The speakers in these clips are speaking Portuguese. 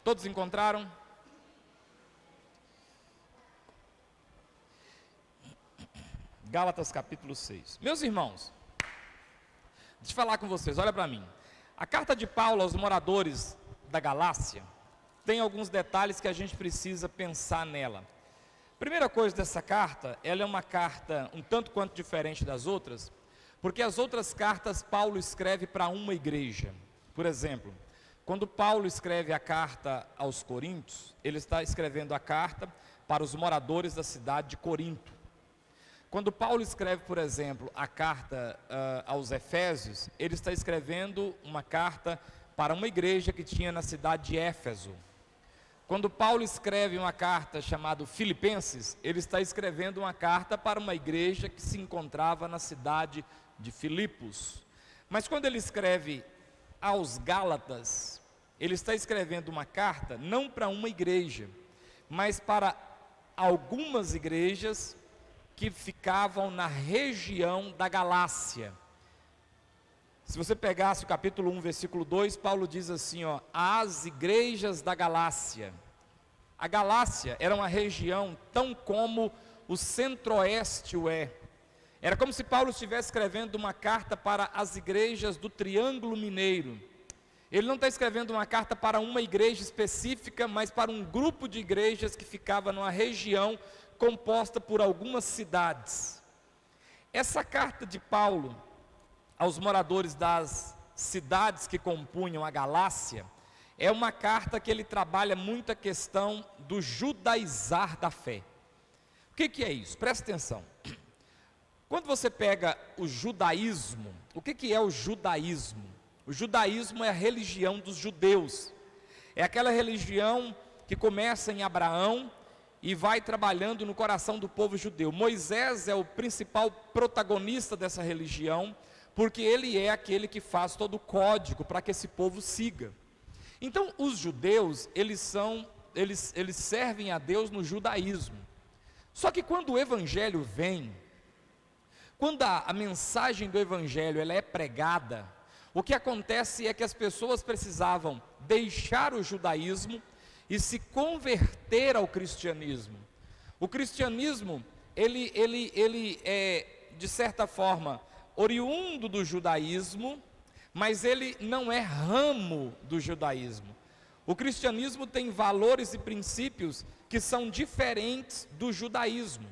Todos encontraram? Gálatas capítulo 6. Meus irmãos, deixa eu falar com vocês, olha para mim. A carta de Paulo aos moradores da Galácia tem alguns detalhes que a gente precisa pensar nela. Primeira coisa dessa carta, ela é uma carta um tanto quanto diferente das outras, porque as outras cartas Paulo escreve para uma igreja. Por exemplo, quando Paulo escreve a carta aos Coríntios, ele está escrevendo a carta para os moradores da cidade de Corinto. Quando Paulo escreve, por exemplo, a carta aos Efésios, ele está escrevendo uma carta para uma igreja que tinha na cidade de Éfeso. Quando Paulo escreve uma carta chamada Filipenses, ele está escrevendo uma carta para uma igreja que se encontrava na cidade de Filipos. Mas quando ele escreve aos Gálatas, ele está escrevendo uma carta não para uma igreja, mas para algumas igrejas que ficavam na região da Galácia. Se você pegasse o capítulo 1, versículo 2, Paulo diz assim, as igrejas da Galácia. A Galácia era uma região tão como o centro-oeste o é. Era como se Paulo estivesse escrevendo uma carta para as igrejas do Triângulo Mineiro. Ele não está escrevendo uma carta para uma igreja específica, mas para um grupo de igrejas que ficava numa região composta por algumas cidades. Essa carta de Paulo aos moradores das cidades que compunham a Galácia é uma carta que ele trabalha muito a questão do judaizar da fé. O que é isso? Presta atenção. Quando você pega o judaísmo, o que é o judaísmo? O judaísmo é a religião dos judeus. É aquela religião que começa em Abraão e vai trabalhando no coração do povo judeu. Moisés é o principal protagonista dessa religião, porque ele é aquele que faz todo o código para que esse povo siga. Então, os judeus, eles servem a Deus no judaísmo. Só que quando o evangelho vem, quando a mensagem do evangelho ela é pregada, o que acontece é que as pessoas precisavam deixar o judaísmo e se converter ao cristianismo. O cristianismo, ele é, de certa forma, oriundo do judaísmo, mas ele não é ramo do judaísmo. O cristianismo tem valores e princípios que são diferentes do judaísmo.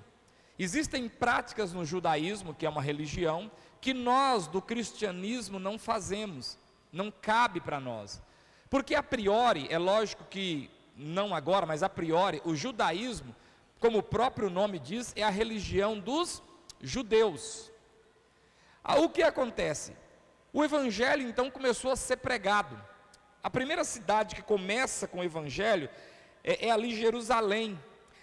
Existem práticas no judaísmo, que é uma religião, que nós do cristianismo não fazemos, não cabe para nós. Porque a priori, é lógico que não agora, mas a priori, o judaísmo, como o próprio nome diz, é a religião dos judeus. O que acontece? O evangelho então começou a ser pregado. A primeira cidade que começa com o evangelho é ali Jerusalém.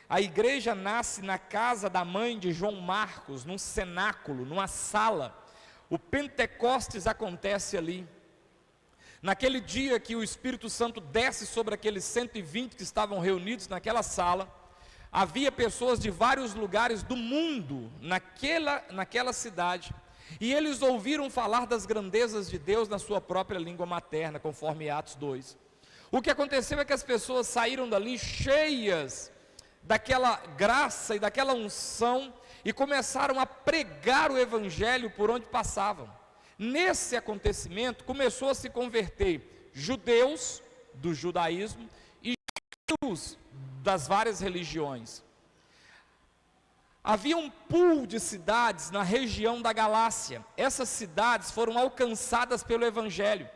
A igreja nasce na casa da mãe de João Marcos, num cenáculo, numa sala. O Pentecostes acontece ali. Naquele dia que o Espírito Santo desce sobre aqueles 120 que estavam reunidos naquela sala, havia pessoas de vários lugares do mundo naquela cidade, e eles ouviram falar das grandezas de Deus na sua própria língua materna, conforme Atos 2. O que aconteceu é que as pessoas saíram dali cheias daquela graça e daquela unção, e começaram a pregar o evangelho por onde passavam. Nesse acontecimento, começou a se converter judeus do judaísmo e judeus das várias religiões. Havia um pool de cidades na região da Galácia. Essas cidades foram alcançadas pelo evangelho.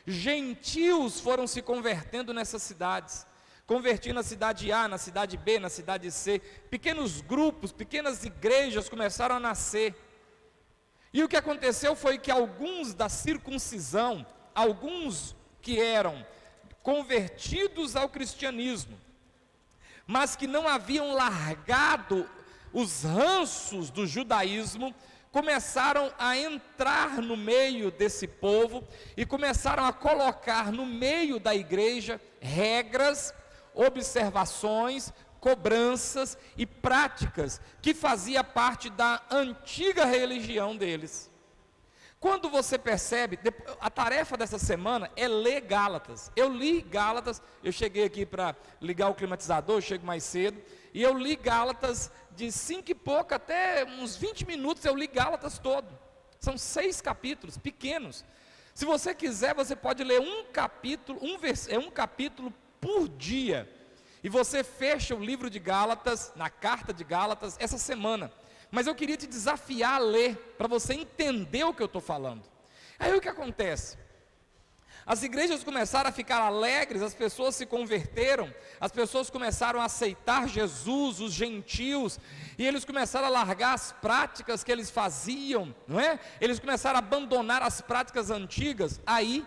Gentios foram se convertendo nessas cidades, convertindo na cidade A, na cidade B, na cidade C. Pequenos grupos, pequenas igrejas começaram a nascer. E o que aconteceu foi que alguns da circuncisão, alguns que eram convertidos ao cristianismo, mas que não haviam largado os ranços do judaísmo, começaram a entrar no meio desse povo e começaram a colocar no meio da igreja regras, observações, cobranças e práticas que fazia parte da antiga religião deles. Quando você percebe, a tarefa dessa semana é ler Gálatas. Eu li Gálatas, eu cheguei aqui para ligar o climatizador, eu chego mais cedo, e eu li Gálatas de 5 e pouco até uns 20 minutos, eu li Gálatas todo. São 6 capítulos, pequenos. Se você quiser, você pode ler um capítulo, um capítulo por dia. E você fecha o livro de Gálatas, na carta de Gálatas, essa semana. Mas eu queria te desafiar a ler, para você entender o que eu estou falando. Aí o que acontece? As igrejas começaram a ficar alegres, as pessoas se converteram, as pessoas começaram a aceitar Jesus, os gentios, e eles começaram a largar as práticas que eles faziam, não é? Eles começaram a abandonar as práticas antigas. Aí,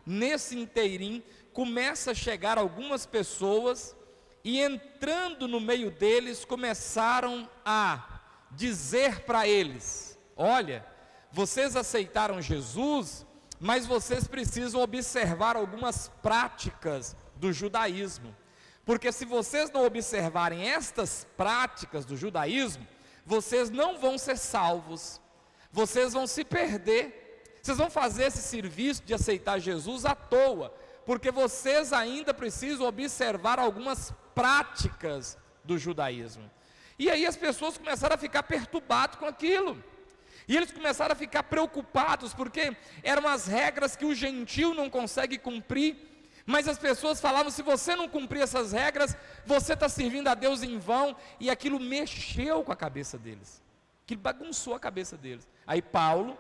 nesse inteirinho, começa a chegar algumas pessoas, e entrando no meio deles, começaram a dizer para eles: olha, vocês aceitaram Jesus, mas vocês precisam observar algumas práticas do judaísmo, porque se vocês não observarem estas práticas do judaísmo, vocês não vão ser salvos, vocês vão se perder, vocês vão fazer esse serviço de aceitar Jesus à toa, porque vocês ainda precisam observar algumas práticas do judaísmo. E aí as pessoas começaram a ficar perturbadas com aquilo, e eles começaram a ficar preocupados, porque eram as regras que o gentio não consegue cumprir, mas as pessoas falavam: se você não cumprir essas regras, você está servindo a Deus em vão, e aquilo mexeu com a cabeça deles, que bagunçou a cabeça deles. Aí Paulo,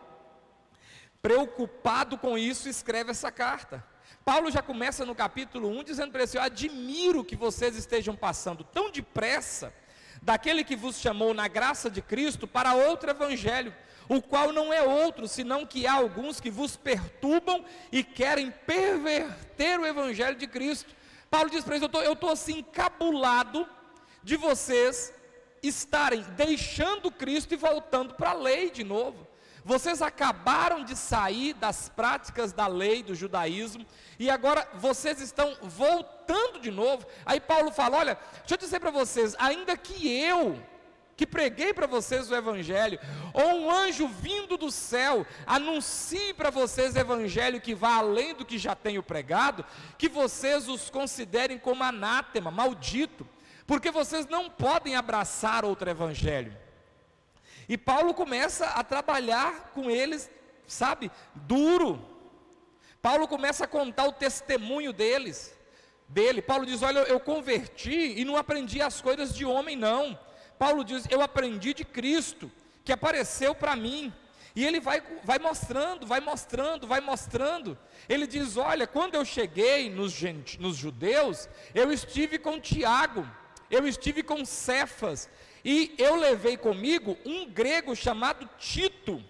preocupado com isso, escreve essa carta. Paulo já começa no capítulo 1 dizendo para eles: eu admiro que vocês estejam passando tão depressa daquele que vos chamou na graça de Cristo para outro evangelho, o qual não é outro, senão que há alguns que vos perturbam e querem perverter o evangelho de Cristo. Paulo diz para eles: eu estou assim encabulado de vocês estarem deixando Cristo e voltando para a lei de novo. Vocês acabaram de sair das práticas da lei do judaísmo, e agora vocês estão voltando de novo. Aí Paulo fala: olha, deixa eu dizer para vocês, ainda que eu, que preguei para vocês o evangelho, ou um anjo vindo do céu, anuncie para vocês o evangelho que vá além do que já tenho pregado, que vocês os considerem como anátema, maldito, porque vocês não podem abraçar outro evangelho. E Paulo começa a trabalhar com eles, sabe, duro. Paulo começa a contar o testemunho dele. Paulo diz: olha, eu converti e não aprendi as coisas de homem não. Paulo diz: eu aprendi de Cristo, que apareceu para mim. E ele vai mostrando. Ele diz: olha, quando eu cheguei nos judeus, eu estive com Tiago, eu estive com Cefas, e eu levei comigo um grego chamado Tito,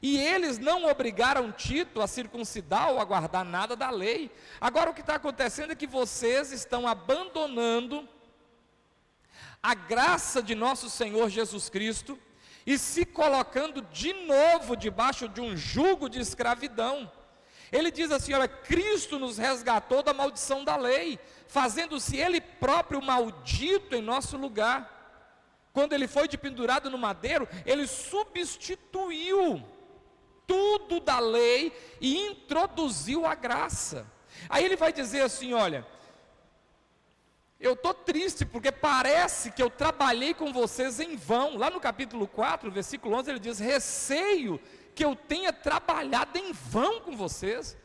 e eles não obrigaram Tito a circuncidar ou a guardar nada da lei. Agora o que está acontecendo é que vocês estão abandonando a graça de nosso Senhor Jesus Cristo, e se colocando de novo debaixo de um jugo de escravidão. Ele diz assim: olha, Cristo nos resgatou da maldição da lei, fazendo-se Ele próprio maldito em nosso lugar. Quando Ele foi pendurado no madeiro, Ele substituiu tudo da lei e introduziu a graça. Aí Ele vai dizer assim: olha, eu estou triste porque parece que eu trabalhei com vocês em vão. Lá no capítulo 4, versículo 11, ele diz: receio que eu tenha trabalhado em vão com vocês,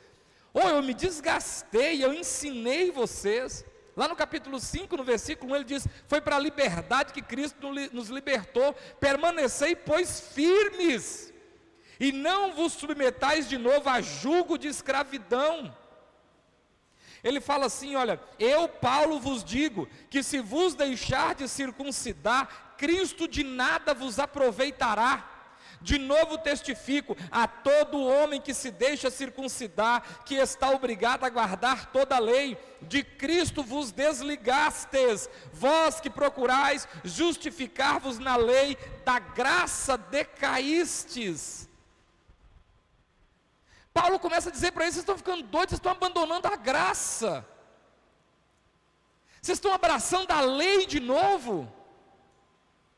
ou eu me desgastei, eu ensinei vocês. Lá no capítulo 5, no versículo 1, ele diz: foi para a liberdade que Cristo nos libertou, permanecei pois firmes, e não vos submetais de novo a jugo de escravidão. Ele fala assim: olha, eu, Paulo, vos digo, que se vos deixar de circuncidar, Cristo de nada vos aproveitará. De novo testifico a todo homem que se deixa circuncidar, que está obrigado a guardar toda a lei. De Cristo vos desligastes, vós que procurais justificar-vos na lei, da graça decaístes. Paulo começa a dizer para eles: vocês estão ficando doidos, vocês estão abandonando a graça, vocês estão abraçando a lei de novo.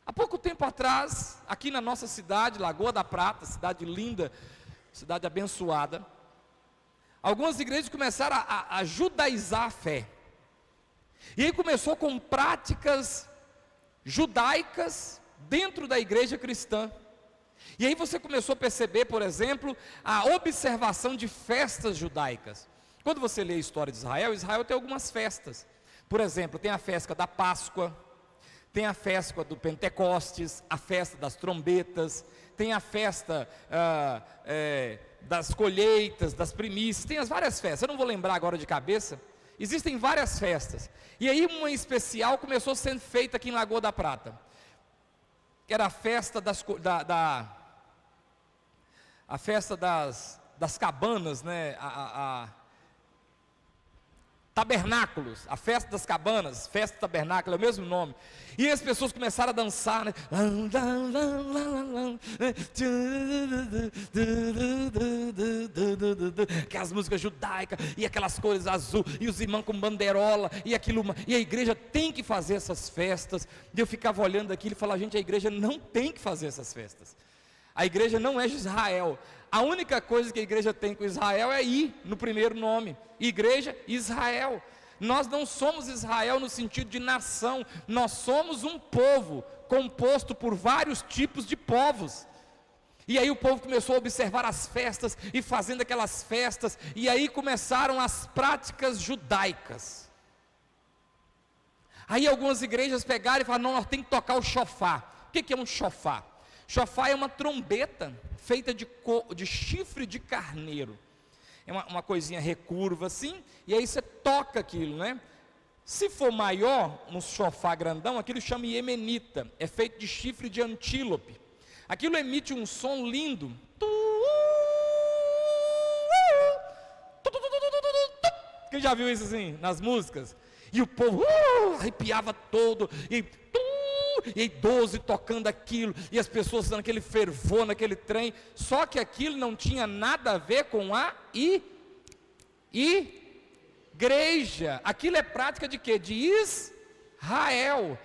Há pouco tempo atrás, aqui na nossa cidade, Lagoa da Prata, cidade linda, cidade abençoada. Algumas igrejas começaram a judaizar a fé. E aí começou com práticas judaicas dentro da igreja cristã. E aí você começou a perceber, por exemplo, a observação de festas judaicas. Quando você lê a história de Israel, Israel tem algumas festas. Por exemplo, tem a festa da Páscoa, tem a festa do Pentecostes, a festa das trombetas, tem a festa das colheitas, das primícias, tem as várias festas, eu não vou lembrar agora de cabeça. Existem várias festas, e aí uma especial começou sendo feita aqui em Lagoa da Prata, que era a festa a festa das cabanas, né? Tabernáculos, a festa das cabanas, festa do tabernáculo, é o mesmo nome. E as pessoas começaram a dançar, né? Aquelas músicas judaicas, e aquelas cores azul, e os irmãos com bandeirola, e aquilo, e a igreja tem que fazer essas festas. E eu ficava olhando aquilo e falava, gente, a igreja não tem que fazer essas festas. A igreja não é de Israel. A única coisa que a igreja tem com Israel é ir no primeiro nome, igreja Israel. Nós não somos Israel no sentido de nação, nós somos um povo composto por vários tipos de povos. E aí o povo começou a observar as festas e fazendo aquelas festas, e aí começaram as práticas judaicas. Aí algumas igrejas pegaram e falaram, não, nós temos que tocar o shofar. O que é um shofar? Shofar é uma trombeta feita de chifre de carneiro. É uma coisinha recurva assim, e aí você toca aquilo, né? Se for maior, um shofar grandão, aquilo chama iemenita, é feito de chifre de antílope. Aquilo emite um som lindo. Quem já viu isso assim, nas músicas? E o povo arrepiava todo, e 12 tocando aquilo, e as pessoas dando aquele fervor naquele trem, só que aquilo não tinha nada a ver com a igreja. Aquilo é prática de quê? De Israel.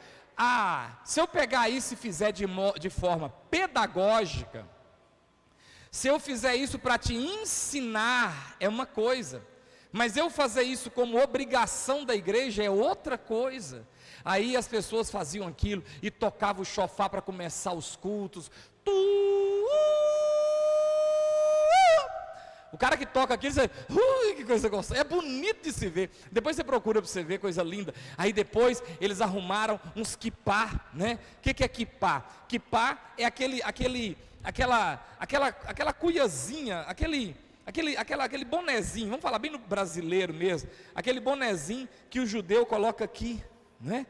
Se eu pegar isso e fizer de forma pedagógica, se eu fizer isso para te ensinar, é uma coisa, mas eu fazer isso como obrigação da igreja é outra coisa. Aí as pessoas faziam aquilo e tocavam o shofar para começar os cultos. O cara que toca aquilo, você, que coisa gostosa, é bonito de se ver. Depois você procura para você ver, coisa linda. Aí depois eles arrumaram uns quipá, né? O que é quipá? Quipá é aquela cuiazinha, aquele bonezinho, vamos falar bem no brasileiro mesmo, aquele bonezinho que o judeu coloca aqui, né?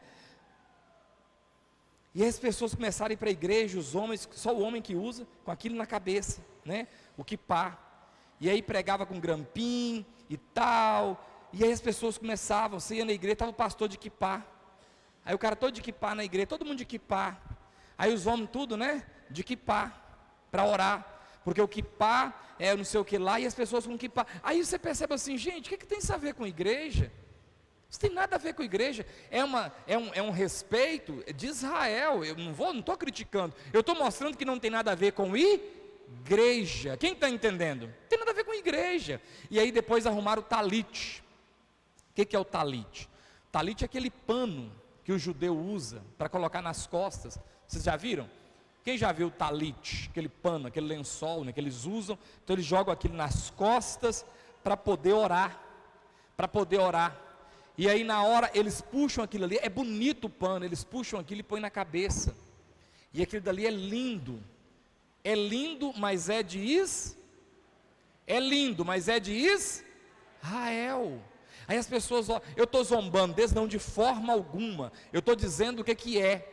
E as pessoas começaram a ir para a igreja, os homens, só o homem que usa, com aquilo na cabeça, né? O quipá. E aí pregava com grampim e tal. E aí as pessoas começavam, você ia na igreja, estava o pastor de quipá. Aí o cara todo de quipá na igreja, todo mundo de quipá. Aí os homens tudo, né? De quipá, para orar. Porque o quipá é não sei o que lá, e as pessoas com quipá. Aí você percebe assim, gente, o que tem isso a ver com igreja? Isso tem nada a ver com igreja, é um respeito de Israel. Eu não estou criticando, eu estou mostrando que não tem nada a ver com igreja. Quem está entendendo? Não tem nada a ver com igreja. E aí depois arrumaram o talit. O que é o talit? Talit é aquele pano que o judeu usa para colocar nas costas. Vocês já viram? Quem já viu o talit? Aquele pano, aquele lençol, né, que eles usam. Então eles jogam aquilo nas costas para poder orar. E aí na hora eles puxam aquilo ali, é bonito o pano, eles puxam aquilo e põem na cabeça. E aquilo dali é lindo. É lindo, mas é de Israel. Aí as pessoas, eu estou zombando deles, não de forma alguma. Eu estou dizendo o que é.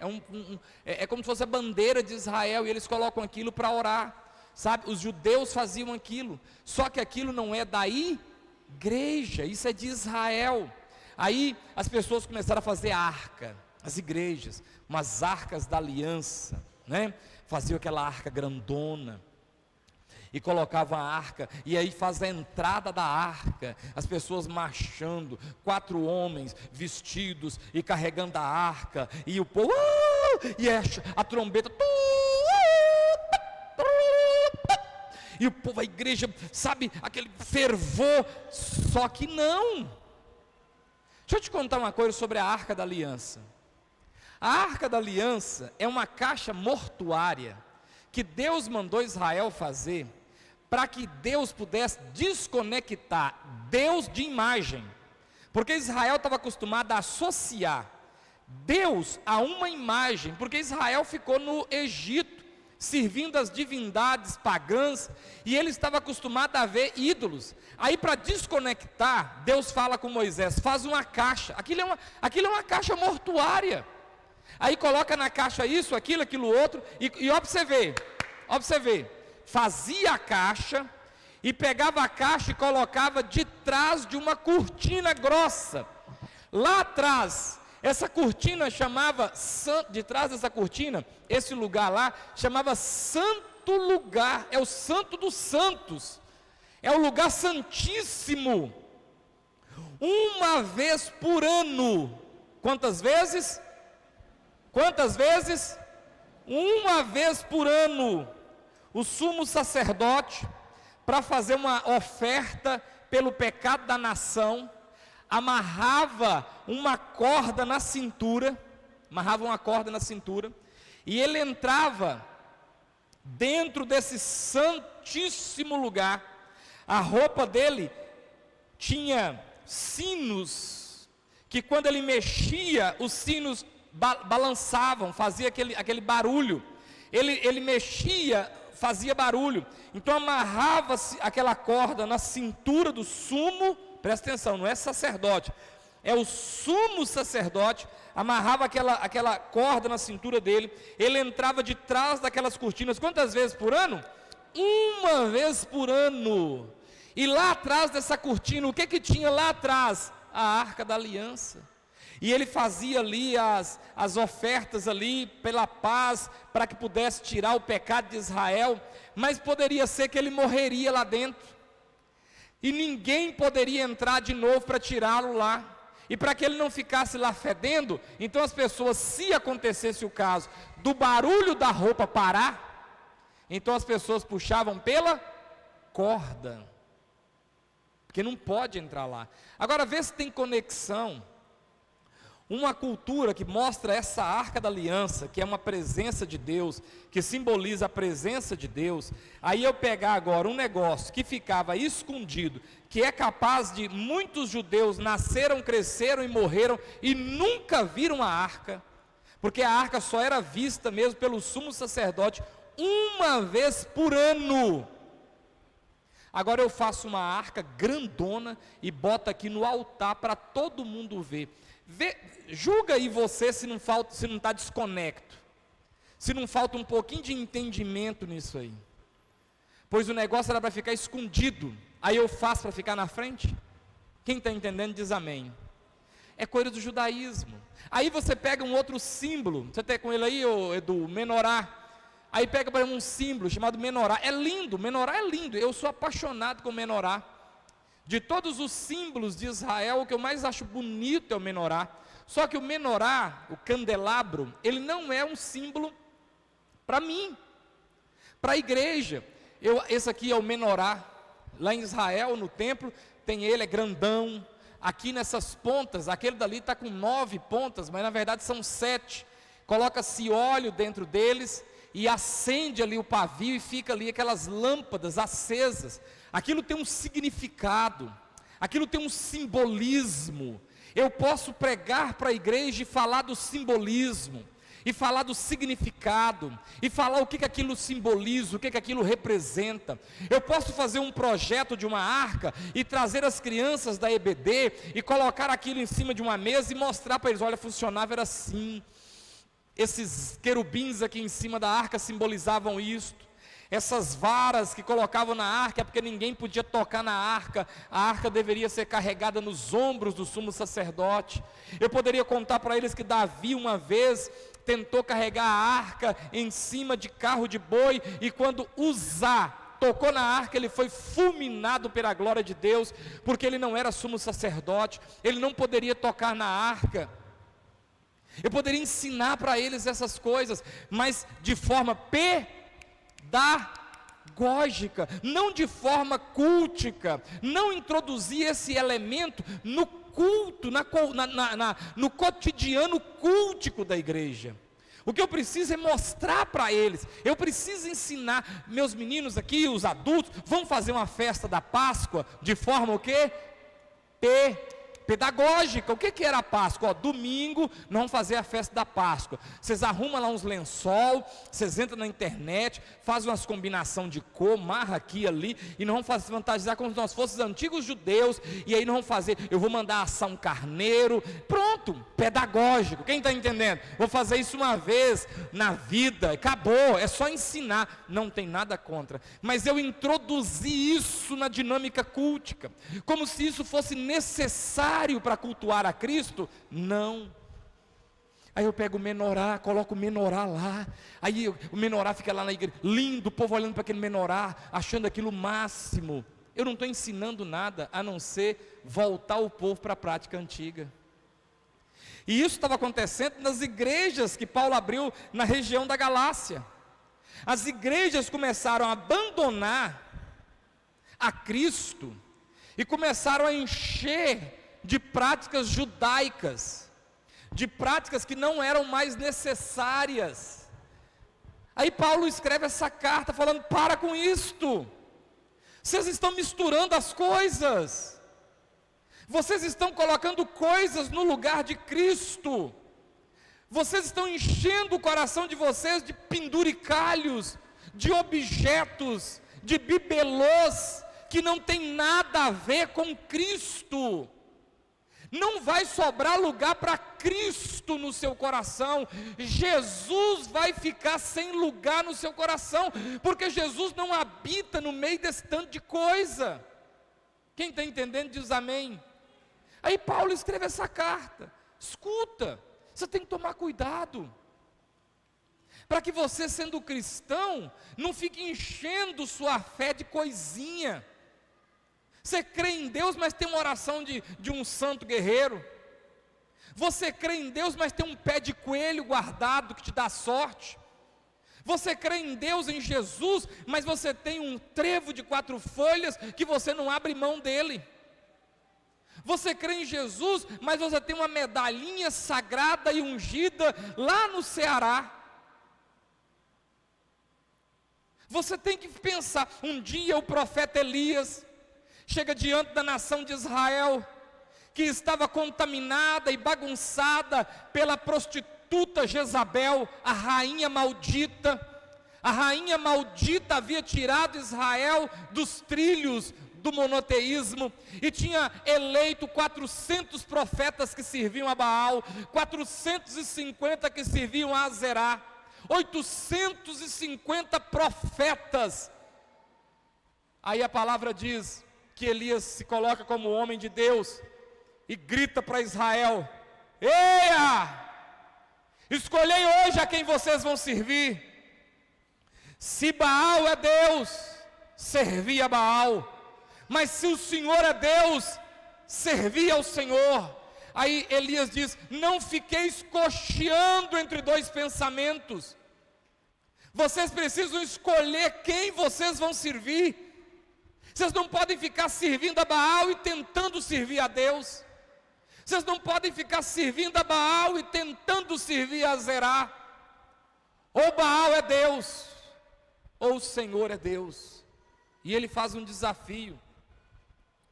É como se fosse a bandeira de Israel, e eles colocam aquilo para orar. Sabe, os judeus faziam aquilo, só que aquilo não é da igreja, isso é de Israel. Aí as pessoas começaram a fazer arca, as igrejas, umas arcas da aliança, né? Faziam aquela arca grandona, e colocavam a arca, e aí faz a entrada da arca, as pessoas marchando, 4 homens vestidos, e carregando a arca, e o povo, e a trombeta, e o povo, a igreja, sabe, aquele fervor, só que não. Deixa eu te contar uma coisa sobre a Arca da Aliança. A Arca da Aliança é uma caixa mortuária que Deus mandou Israel fazer para que Deus pudesse desconectar Deus de imagem, porque Israel estava acostumado a associar Deus a uma imagem, porque Israel ficou no Egito, servindo as divindades pagãs, e ele estava acostumado a ver ídolos. Aí, para desconectar, Deus fala com Moisés: faz uma caixa. Aquilo é uma caixa mortuária. Aí coloca na caixa isso, aquilo outro, e ó para você ver, fazia a caixa, e pegava a caixa e colocava de trás de uma cortina grossa. Lá atrás, essa cortina chamava, de trás dessa cortina, esse lugar lá, chamava Santo Lugar, é o Santo dos Santos, é o lugar santíssimo. Uma vez por ano, quantas vezes? Uma vez por ano, o sumo sacerdote, para fazer uma oferta pelo pecado da nação, amarrava uma corda na cintura, e ele entrava dentro desse santíssimo lugar. A roupa dele tinha sinos, que quando ele mexia, os sinos balançavam, fazia aquele barulho. Ele mexia, fazia barulho. Então amarrava-se aquela corda na cintura do sumo, presta atenção, não é sacerdote, é o sumo sacerdote, amarrava aquela corda na cintura dele, ele entrava de trás daquelas cortinas, quantas vezes por ano? Uma vez por ano. E lá atrás dessa cortina, o que tinha lá atrás? A Arca da Aliança. E ele fazia ali as ofertas ali pela paz, para que pudesse tirar o pecado de Israel, mas poderia ser que ele morreria lá dentro, e ninguém poderia entrar de novo para tirá-lo lá, e para que ele não ficasse lá fedendo, então as pessoas, se acontecesse o caso do barulho da roupa parar, então as pessoas puxavam pela corda, porque não pode entrar lá. Agora vê se tem conexão. Uma cultura que mostra essa Arca da Aliança, que é uma presença de Deus, que simboliza a presença de Deus. Aí eu pegar agora um negócio que ficava escondido, que é capaz de muitos judeus nasceram, cresceram e morreram e nunca viram a arca, porque a arca só era vista mesmo pelo sumo sacerdote uma vez por ano. Agora eu faço uma arca grandona e boto aqui no altar para todo mundo ver. Julga aí você se não está desconecto, se não falta um pouquinho de entendimento nisso aí. Pois o negócio era para ficar escondido, aí eu faço para ficar na frente. Quem está entendendo diz amém. É coisa do judaísmo. Aí você pega um outro símbolo, você tem com ele aí, Edu, menorá. Aí pega para um símbolo chamado menorá. É lindo, menorá é lindo. Eu sou apaixonado com menorá. De todos os símbolos de Israel, o que eu mais acho bonito é o menorá. Só que o menorá, o candelabro, ele não é um símbolo para mim, para a igreja. Esse aqui é o menorá. Lá em Israel, no templo, tem ele, é grandão. Aqui nessas pontas, aquele dali está com 9 pontas, mas na verdade são 7. Coloca-se óleo dentro deles e acende ali o pavio e fica ali aquelas lâmpadas acesas. Aquilo tem um significado, aquilo tem um simbolismo. Eu posso pregar para a igreja e falar do simbolismo, e falar do significado, e falar o que aquilo simboliza, o que aquilo representa. Eu posso fazer um projeto de uma arca, e trazer as crianças da EBD, e colocar aquilo em cima de uma mesa, e mostrar para eles, olha, funcionava, era assim. Esses querubins aqui em cima da arca simbolizavam isto. Essas varas que colocavam na arca, é porque ninguém podia tocar na arca. A arca deveria ser carregada nos ombros do sumo sacerdote. Eu poderia contar para eles que Davi uma vez tentou carregar a arca em cima de carro de boi, e quando Uzá tocou na arca, ele foi fulminado pela glória de Deus, porque ele não era sumo sacerdote, ele não poderia tocar na arca. Eu poderia ensinar para eles essas coisas, mas de forma pedagoga. pedagógica, não de forma cultica, não introduzir esse elemento no culto, no cotidiano cultico da igreja. O que eu preciso é mostrar para eles, eu preciso ensinar, meus meninos aqui, os adultos, vão fazer uma festa da Páscoa, de forma o quê? Pedagógica. O que era a Páscoa? Domingo, nós vamos fazer a festa da Páscoa. Vocês arrumam lá uns lençol, vocês entram na internet, fazem umas combinação de cor, marra aqui e ali, e nós vamos fantasizar como se nós fôssemos antigos judeus, e aí nós vamos fazer, eu vou mandar assar um carneiro, pronto, pedagógico. Quem está entendendo? Vou fazer isso uma vez na vida, acabou, é só ensinar, não tem nada contra, mas eu introduzi isso na dinâmica cultica, como se isso fosse necessário para cultuar a Cristo? Não. Aí eu pego o menorá, coloco o menorá lá, aí o menorá fica lá na igreja, lindo, o povo olhando para aquele menorá, achando aquilo o máximo. Eu não estou ensinando nada, a não ser voltar o povo para a prática antiga. E isso estava acontecendo nas igrejas que Paulo abriu na região da Galácia. As igrejas começaram a abandonar a Cristo, e começaram a encher de práticas judaicas, de práticas que não eram mais necessárias. Aí Paulo escreve essa carta falando: para com isto, vocês estão misturando as coisas, vocês estão colocando coisas no lugar de Cristo, vocês estão enchendo o coração de vocês de penduricalhos, de objetos, de bibelôs, que não tem nada a ver com Cristo. Não vai sobrar lugar para Cristo no seu coração. Jesus vai ficar sem lugar no seu coração, porque Jesus não habita no meio desse tanto de coisa. Quem está entendendo diz amém. Aí Paulo escreve essa carta. Escuta, você tem que tomar cuidado, para que você, sendo cristão, não fique enchendo sua fé de coisinha. Você crê em Deus, mas tem uma oração de um santo guerreiro. Você crê em Deus, mas tem um pé de coelho guardado que te dá sorte. Você crê em Deus, em Jesus, mas você tem um trevo de 4 folhas que você não abre mão dele. Você crê em Jesus, mas você tem uma medalhinha sagrada e ungida lá no Ceará. Você tem que pensar, um dia o profeta Elias chega diante da nação de Israel, que estava contaminada e bagunçada pela prostituta Jezabel, a rainha maldita. A rainha maldita havia tirado Israel dos trilhos do monoteísmo, e tinha eleito 400 profetas que serviam a Baal, 450 que serviam a Azerá, 850 profetas. Aí a palavra diz que Elias se coloca como homem de Deus e grita para Israel: eia, escolhei hoje a quem vocês vão servir. Se Baal é Deus, servi a Baal, mas se o Senhor é Deus, servi ao Senhor. Aí Elias diz: não fiqueis cocheando entre 2 pensamentos, vocês precisam escolher quem vocês vão servir. Vocês não podem ficar servindo a Baal e tentando servir a Deus. Vocês não podem ficar servindo a Baal e tentando servir a Azerá. Ou Baal é Deus, ou o Senhor é Deus. E ele faz um desafio: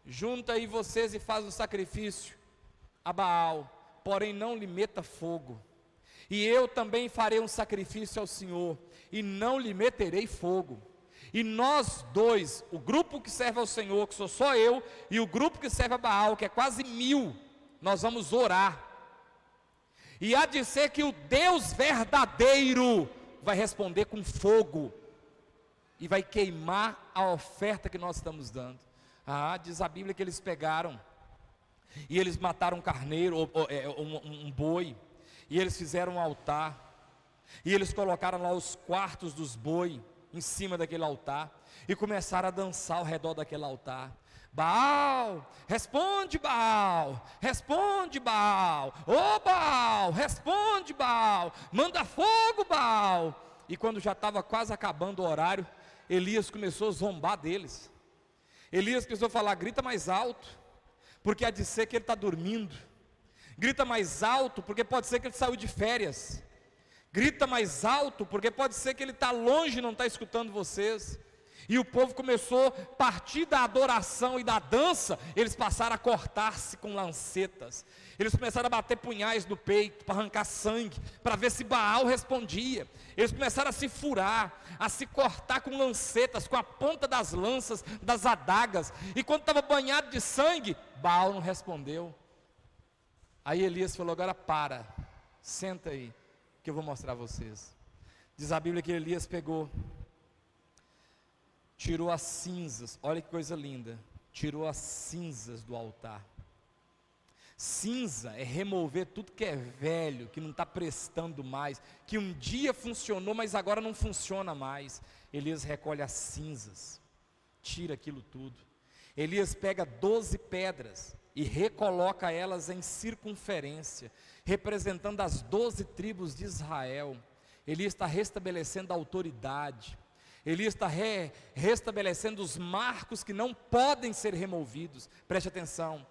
junta aí vocês e faz um sacrifício a Baal, porém não lhe meta fogo. E eu também farei um sacrifício ao Senhor, e não lhe meterei fogo. E nós dois, o grupo que serve ao Senhor, que sou só eu, e o grupo que serve a Baal, que é quase 1000, nós vamos orar. E há de ser que o Deus verdadeiro vai responder com fogo, e vai queimar a oferta que nós estamos dando. Diz a Bíblia que eles pegaram, e eles mataram um carneiro, um boi, e eles fizeram um altar, e eles colocaram lá os quartos dos boi em cima daquele altar, e começaram a dançar ao redor daquele altar. Baal, responde Baal, responde Baal, ô Baal, responde Baal, manda fogo Baal. E quando já estava quase acabando o horário, Elias começou a zombar deles. Elias começou a falar: grita mais alto, porque há de ser que ele está dormindo. Grita mais alto, porque pode ser que ele saiu de férias. Grita mais alto, porque pode ser que ele está longe e não está escutando vocês. E o povo começou, a partir da adoração e da dança, eles passaram a cortar-se com lancetas. Eles começaram a bater punhais no peito, para arrancar sangue, para ver se Baal respondia. Eles começaram a se furar, a se cortar com lancetas, com a ponta das lanças, das adagas. E quando estava banhado de sangue, Baal não respondeu. Aí Elias falou: agora senta aí, que eu vou mostrar a vocês. Diz a Bíblia que Elias pegou, tirou as cinzas, olha que coisa linda, tirou as cinzas do altar. Cinza é remover tudo que é velho, que não está prestando mais, que um dia funcionou, mas agora não funciona mais. Elias recolhe as cinzas, tira aquilo tudo. Elias pega 12 pedras e recoloca elas em circunferência, representando as 12 tribos de Israel. Elias está restabelecendo a autoridade. Elias está restabelecendo os marcos que não podem ser removidos. Preste atenção,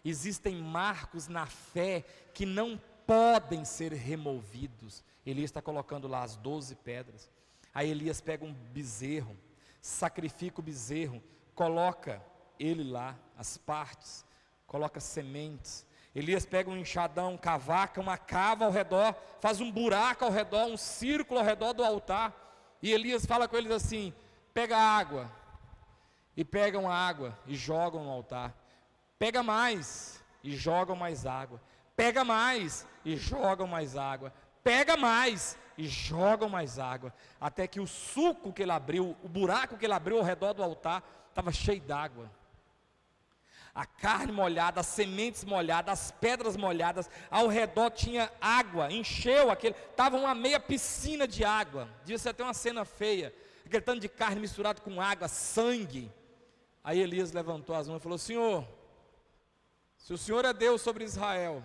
existem marcos na fé que não podem ser removidos. Elias está colocando lá as 12 pedras. Aí Elias pega um bezerro, sacrifica o bezerro, coloca ele lá, as partes, coloca sementes. Elias pega um enxadão, cavaca, uma cava ao redor, faz um buraco ao redor, um círculo ao redor do altar. E Elias fala com eles assim: pega água, e pegam a água e jogam no altar. Pega mais, e jogam mais água. Pega mais, e jogam mais água. Pega mais, e jogam mais água. Até que o suco que ele abriu, o buraco que ele abriu ao redor do altar, estava cheio d'água. A carne molhada, as sementes molhadas, as pedras molhadas, ao redor tinha água, encheu estava uma meia piscina de água. Devia ser até uma cena feia, aquele tanto de carne misturado com água, sangue. Aí Elias levantou as mãos e falou: Senhor, se o Senhor é Deus sobre Israel,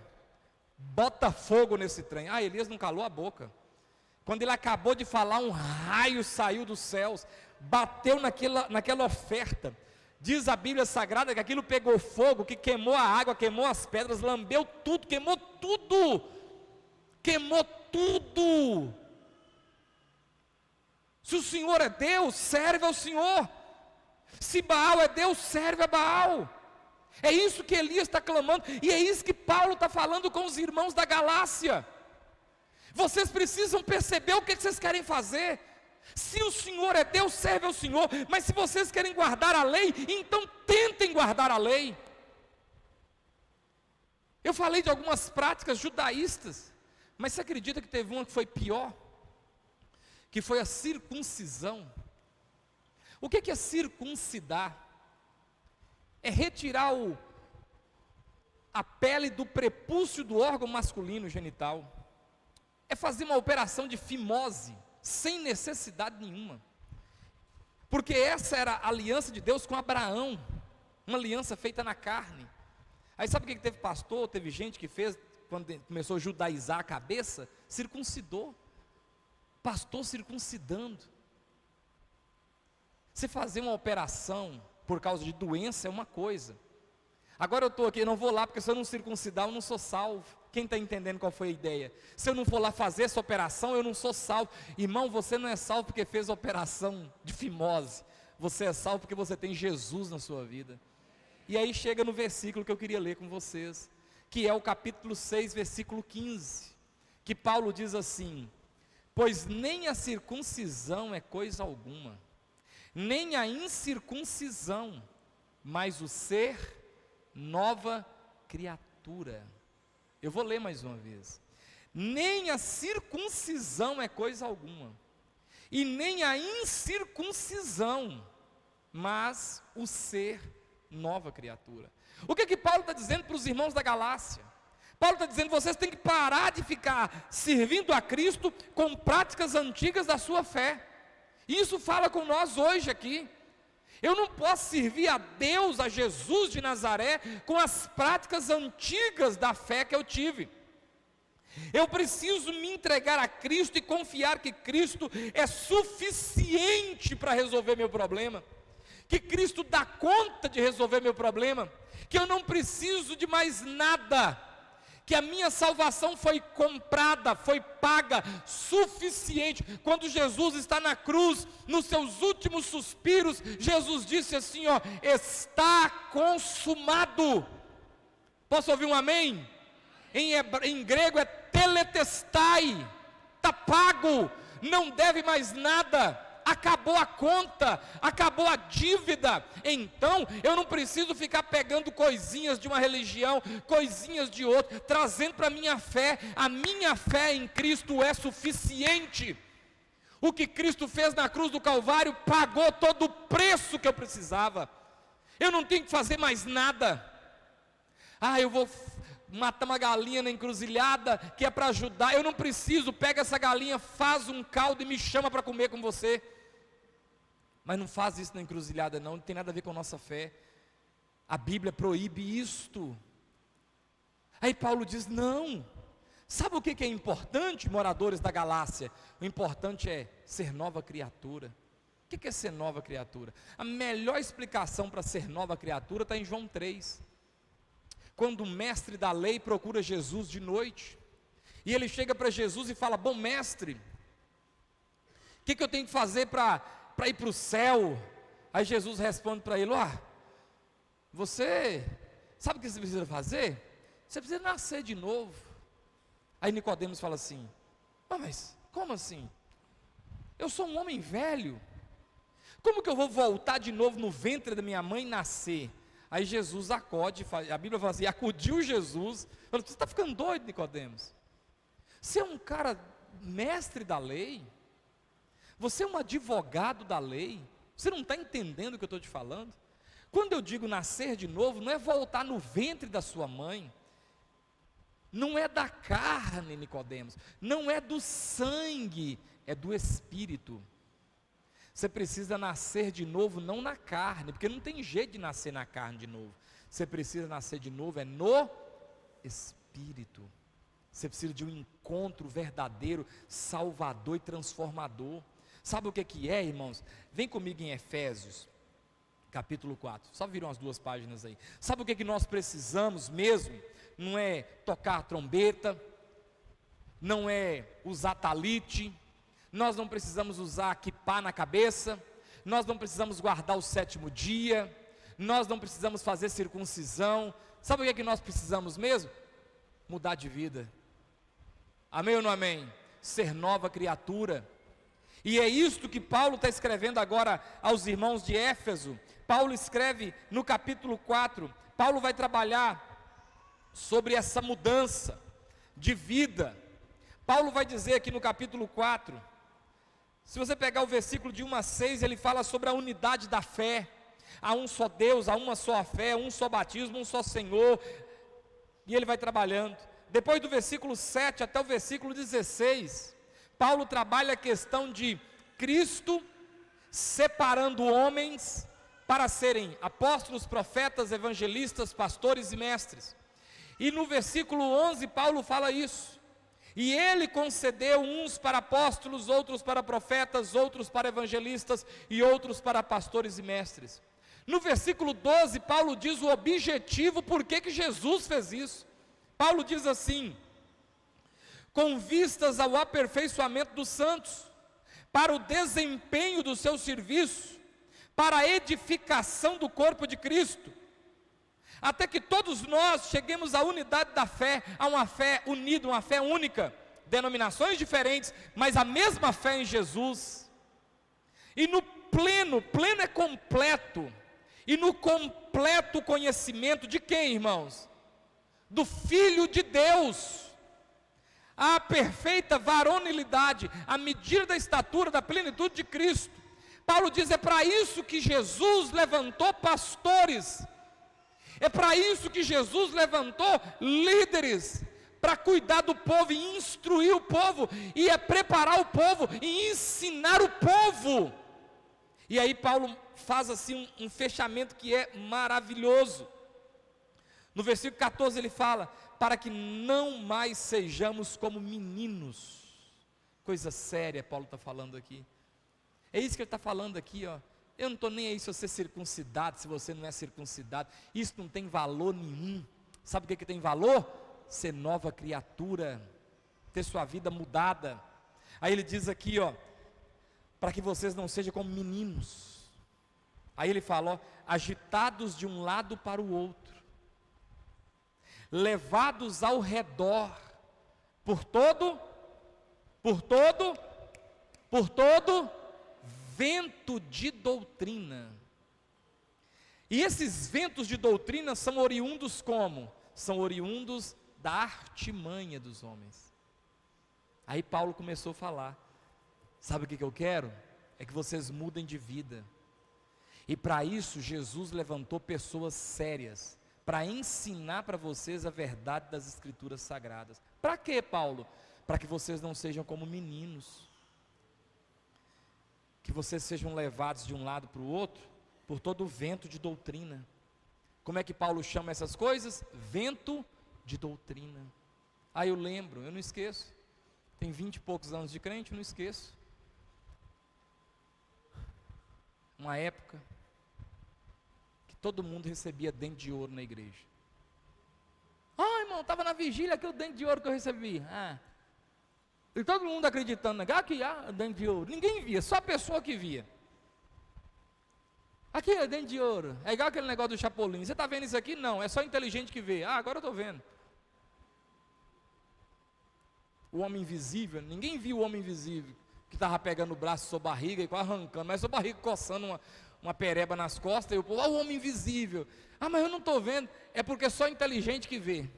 bota fogo nesse trem. Elias não calou a boca. Quando ele acabou de falar, um raio saiu dos céus, bateu naquela oferta. Diz a Bíblia Sagrada que aquilo pegou fogo, que queimou a água, queimou as pedras, lambeu tudo, queimou tudo. Queimou tudo. Se o Senhor é Deus, serve ao Senhor. Se Baal é Deus, serve a Baal. É isso que Elias está clamando, e é isso que Paulo está falando com os irmãos da Galácia. Vocês precisam perceber o que vocês querem fazer. Se o Senhor é Deus, serve ao Senhor. Mas se vocês querem guardar a lei, então tentem guardar a lei. Eu falei de algumas práticas judaístas, mas você acredita que teve uma que foi pior? Que foi a circuncisão. O que é circuncidar? É retirar a pele do prepúcio do órgão masculino genital. É fazer uma operação de fimose, sem necessidade nenhuma. Porque essa era a aliança de Deus com Abraão, uma aliança feita na carne. Aí sabe o que teve pastor, teve gente que fez, quando começou a judaizar a cabeça? Circuncidou. Pastor circuncidando. Você fazer uma operação por causa de doença é uma coisa. Agora eu estou aqui, eu não vou lá, porque se eu não circuncidar eu não sou salvo. Quem está entendendo qual foi a ideia? Se eu não for lá fazer essa operação, eu não sou salvo. Irmão, você não é salvo porque fez a operação de fimose. Você é salvo porque você tem Jesus na sua vida. E aí chega no versículo que eu queria ler com vocês, que é o capítulo 6, versículo 15, que Paulo diz assim: pois nem a circuncisão é coisa alguma, nem a incircuncisão, mas o ser nova criatura. Eu vou ler mais uma vez. Nem a circuncisão é coisa alguma, e nem a incircuncisão, mas o ser nova criatura. O que Paulo está dizendo para os irmãos da Galácia? Paulo está dizendo: vocês têm que parar de ficar servindo a Cristo com práticas antigas da sua fé. Isso fala com nós hoje aqui. Eu não posso servir a Deus, a Jesus de Nazaré, com as práticas antigas da fé que eu tive. Eu preciso me entregar a Cristo e confiar que Cristo é suficiente para resolver meu problema, que Cristo dá conta de resolver meu problema, que eu não preciso de mais nada, que a minha salvação foi comprada, foi paga, suficiente. Quando Jesus está na cruz, nos seus últimos suspiros, Jesus disse assim, ó: está consumado. Posso ouvir um amém? Em grego é teletestai, está pago, não deve mais nada, acabou a conta, acabou a dívida. Então eu não preciso ficar pegando coisinhas de uma religião, coisinhas de outra, trazendo para a minha fé em Cristo é suficiente. O que Cristo fez na cruz do Calvário pagou todo o preço que eu precisava, eu não tenho que fazer mais nada. Eu vou matar uma galinha na encruzilhada, que é para ajudar. Eu não preciso, pega essa galinha, faz um caldo e me chama para comer com você. Mas não faz isso na encruzilhada não tem nada a ver com a nossa fé. A Bíblia proíbe isto. Aí Paulo diz, não. Sabe o que é importante, moradores da Galácia? O importante é ser nova criatura. O que é ser nova criatura? A melhor explicação para ser nova criatura está em João 3. Quando o mestre da lei procura Jesus de noite, e ele chega para Jesus e fala, bom mestre, o que eu tenho que fazer para ir para o céu? Aí Jesus responde para ele, você sabe o que você precisa fazer? Você precisa nascer de novo. Aí Nicodemos fala assim, mas como assim? Eu sou um homem velho, como que eu vou voltar de novo no ventre da minha mãe e nascer? Aí Jesus acode, a Bíblia fala assim, acudiu Jesus, falou, você está ficando doido, Nicodemos? Você é um cara mestre da lei, você é um advogado da lei, você não está entendendo o que eu estou te falando? Quando eu digo nascer de novo, não é voltar no ventre da sua mãe, não é da carne, Nicodemos, não é do sangue, é do Espírito. Você precisa nascer de novo, não na carne, porque não tem jeito de nascer na carne de novo. Você precisa nascer de novo, é no Espírito. Você precisa de um encontro verdadeiro, salvador e transformador. Sabe o que é, irmãos? Vem comigo em Efésios, capítulo 4. Só viram as 2 páginas aí. Sabe o que nós precisamos mesmo? Não é tocar a trombeta, não é usar talite, nós não precisamos usar quipá na cabeça, nós não precisamos guardar o 7º dia, nós não precisamos fazer circuncisão. Sabe o que nós precisamos mesmo? Mudar de vida. Amém ou não amém? Ser nova criatura. E é isto que Paulo está escrevendo agora aos irmãos de Éfeso. Paulo escreve no capítulo 4, Paulo vai trabalhar sobre essa mudança de vida. Paulo vai dizer aqui no capítulo 4, se você pegar o versículo de 1 a 6, ele fala sobre a unidade da fé. Há um só Deus, há uma só fé, um só batismo, um só Senhor. E ele vai trabalhando. Depois do versículo 7 até o versículo 16, Paulo trabalha a questão de Cristo separando homens para serem apóstolos, profetas, evangelistas, pastores e mestres. E no versículo 11, Paulo fala isso. E ele concedeu uns para apóstolos, outros para profetas, outros para evangelistas e outros para pastores e mestres. No versículo 12, Paulo diz o objetivo, por que Jesus fez isso. Paulo diz assim, com vistas ao aperfeiçoamento dos santos, para o desempenho do seu serviço, para a edificação do corpo de Cristo, até que todos nós cheguemos à unidade da fé, a uma fé unida, uma fé única, denominações diferentes, mas a mesma fé em Jesus, e no pleno é completo, e no completo conhecimento de quem, irmãos? Do Filho de Deus, a perfeita varonilidade, a medida da estatura, da plenitude de Cristo. Paulo diz, é para isso que Jesus levantou pastores, é para isso que Jesus levantou líderes, para cuidar do povo e instruir o povo, e é preparar o povo e ensinar o povo. E aí Paulo faz assim um fechamento que é maravilhoso. No versículo 14 ele fala, para que não mais sejamos como meninos. Coisa séria, Paulo está falando aqui. É isso que ele está falando aqui, ó. Eu não estou nem aí se você é circuncidado, se você não é circuncidado. Isso não tem valor nenhum. Sabe o que tem valor? Ser nova criatura, ter sua vida mudada. Aí ele diz aqui, ó, para que vocês não sejam como meninos. Aí ele fala, ó, agitados de um lado para o outro, levados ao redor, por todo vento de doutrina. E esses ventos de doutrina são oriundos como? São oriundos da artimanha dos homens. Aí Paulo começou a falar, sabe o que eu quero? É que vocês mudem de vida. E para isso Jesus levantou pessoas sérias, para ensinar para vocês a verdade das Escrituras Sagradas. Para quê, Paulo? Para que vocês não sejam como meninos, que vocês sejam levados de um lado para o outro, por todo o vento de doutrina. Como é que Paulo chama essas coisas? Vento de doutrina. Aí eu lembro, eu não esqueço, tem 20 e poucos anos de crente, eu não esqueço, uma época, que todo mundo recebia dente de ouro na igreja. Irmão, estava na vigília aqui o dente de ouro que eu recebi. E todo mundo acreditando, aqui dente de ouro. Ninguém via, só a pessoa que via. Aqui é dente de ouro. É igual aquele negócio do Chapolin. Você está vendo isso aqui? Não, é só inteligente que vê. Agora eu estou vendo. O homem invisível, ninguém viu o homem invisível, que estava pegando o braço sua barriga e quase arrancando, mas sua barriga coçando uma pereba nas costas, e o povo, o homem invisível. Mas eu não estou vendo. É porque é só inteligente que vê.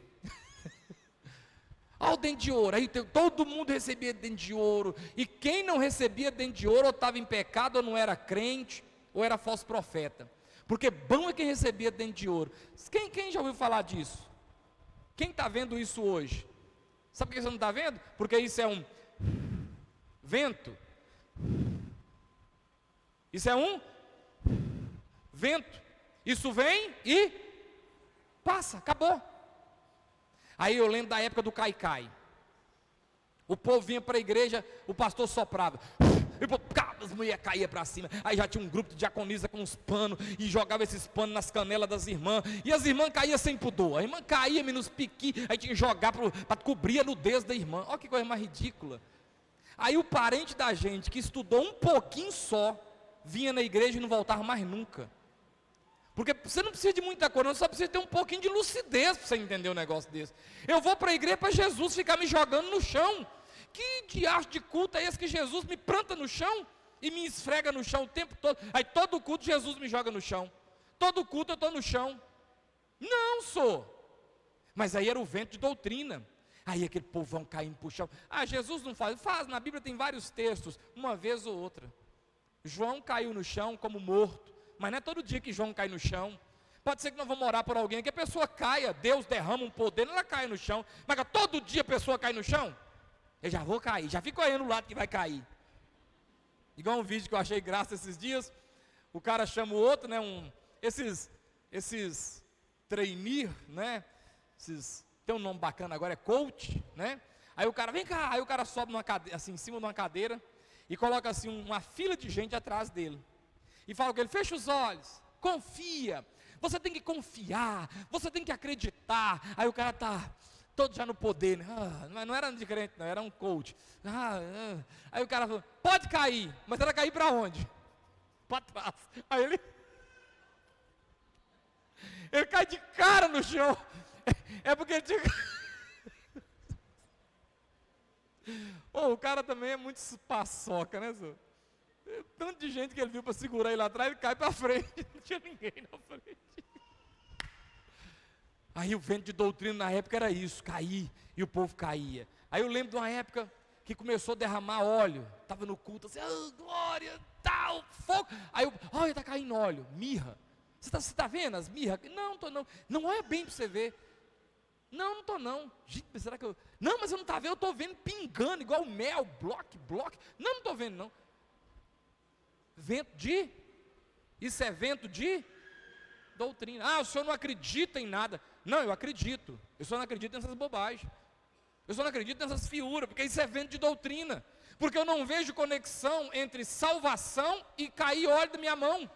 O dente de ouro, aí todo mundo recebia dente de ouro, e quem não recebia dente de ouro, ou estava em pecado, ou não era crente, ou era falso profeta, porque bom é quem recebia dente de ouro. Quem já ouviu falar disso? Quem está vendo isso hoje? Sabe por que você não está vendo? Porque isso é um vento, isso é um vento, isso vem e passa, acabou. Aí eu lembro da época do Caicai. O povo vinha para a igreja, o pastor soprava, e o povo, as mulheres caíam para cima. Aí já tinha um grupo de diaconisa com uns panos, e jogava esses panos nas canelas das irmãs, e as irmãs caíam sem pudor. A irmã caía nos piqui, aí tinha que jogar para cobrir a nudez da irmã. Olha que coisa mais ridícula. Aí o parente da gente, que estudou um pouquinho só, vinha na igreja e não voltava mais nunca. Porque você não precisa de muita coisa, você só precisa ter um pouquinho de lucidez para você entender um negócio desse. Eu vou para a igreja para Jesus ficar me jogando no chão. Que diacho de culto é esse que Jesus me planta no chão e me esfrega no chão o tempo todo? Aí todo culto Jesus me joga no chão. Todo culto eu estou no chão. Não sou. Mas aí era o vento de doutrina. Aí aquele povão caindo para o chão. Jesus não faz. Faz, na Bíblia tem vários textos, uma vez ou outra. João caiu no chão como morto. Mas não é todo dia que João cai no chão. Pode ser que nós vamos orar por alguém, que a pessoa caia, Deus derrama um poder, ela cai no chão. Mas todo dia a pessoa cai no chão, eu já vou cair, já fico olhando o lado que vai cair. Igual um vídeo que eu achei graça esses dias, o cara chama o outro, né, esses trainee, né, tem um nome bacana agora, é coach, né, aí o cara, vem cá, aí o cara sobe numa cadeira, assim, em cima de uma cadeira, e coloca assim uma fila de gente atrás dele. E fala com ele, fecha os olhos, confia, você tem que confiar, você tem que acreditar. Aí o cara está todo já no poder, né? Não era de crente não, era um coach. Aí o cara falou, pode cair, mas ela cair para onde? Para trás. Aí ele cai de cara no chão, é porque ele tinha... o cara também é muito paçoca, né, senhor? Tanto de gente que ele viu para segurar ele lá atrás, ele cai para frente, não tinha ninguém na frente. Aí o vento de doutrina na época era isso, cair, e o povo caía. Aí eu lembro de uma época que começou a derramar óleo, estava no culto assim, glória, tal, fogo. Aí está caindo óleo, mirra. Você está vendo as mirras? Não, estou não. Não olha bem para você ver. Não estou não. Gente, será que eu... Não, mas eu não estou vendo, eu estou vendo pingando, igual mel, bloco. Não estou vendo não. Vento isso é vento de doutrina. O senhor não acredita em nada. Não, eu acredito. Eu só não acredito nessas bobagens. Eu só não acredito nessas fiuras, porque isso é vento de doutrina. Porque eu não vejo conexão entre salvação e cair óleo da minha mão.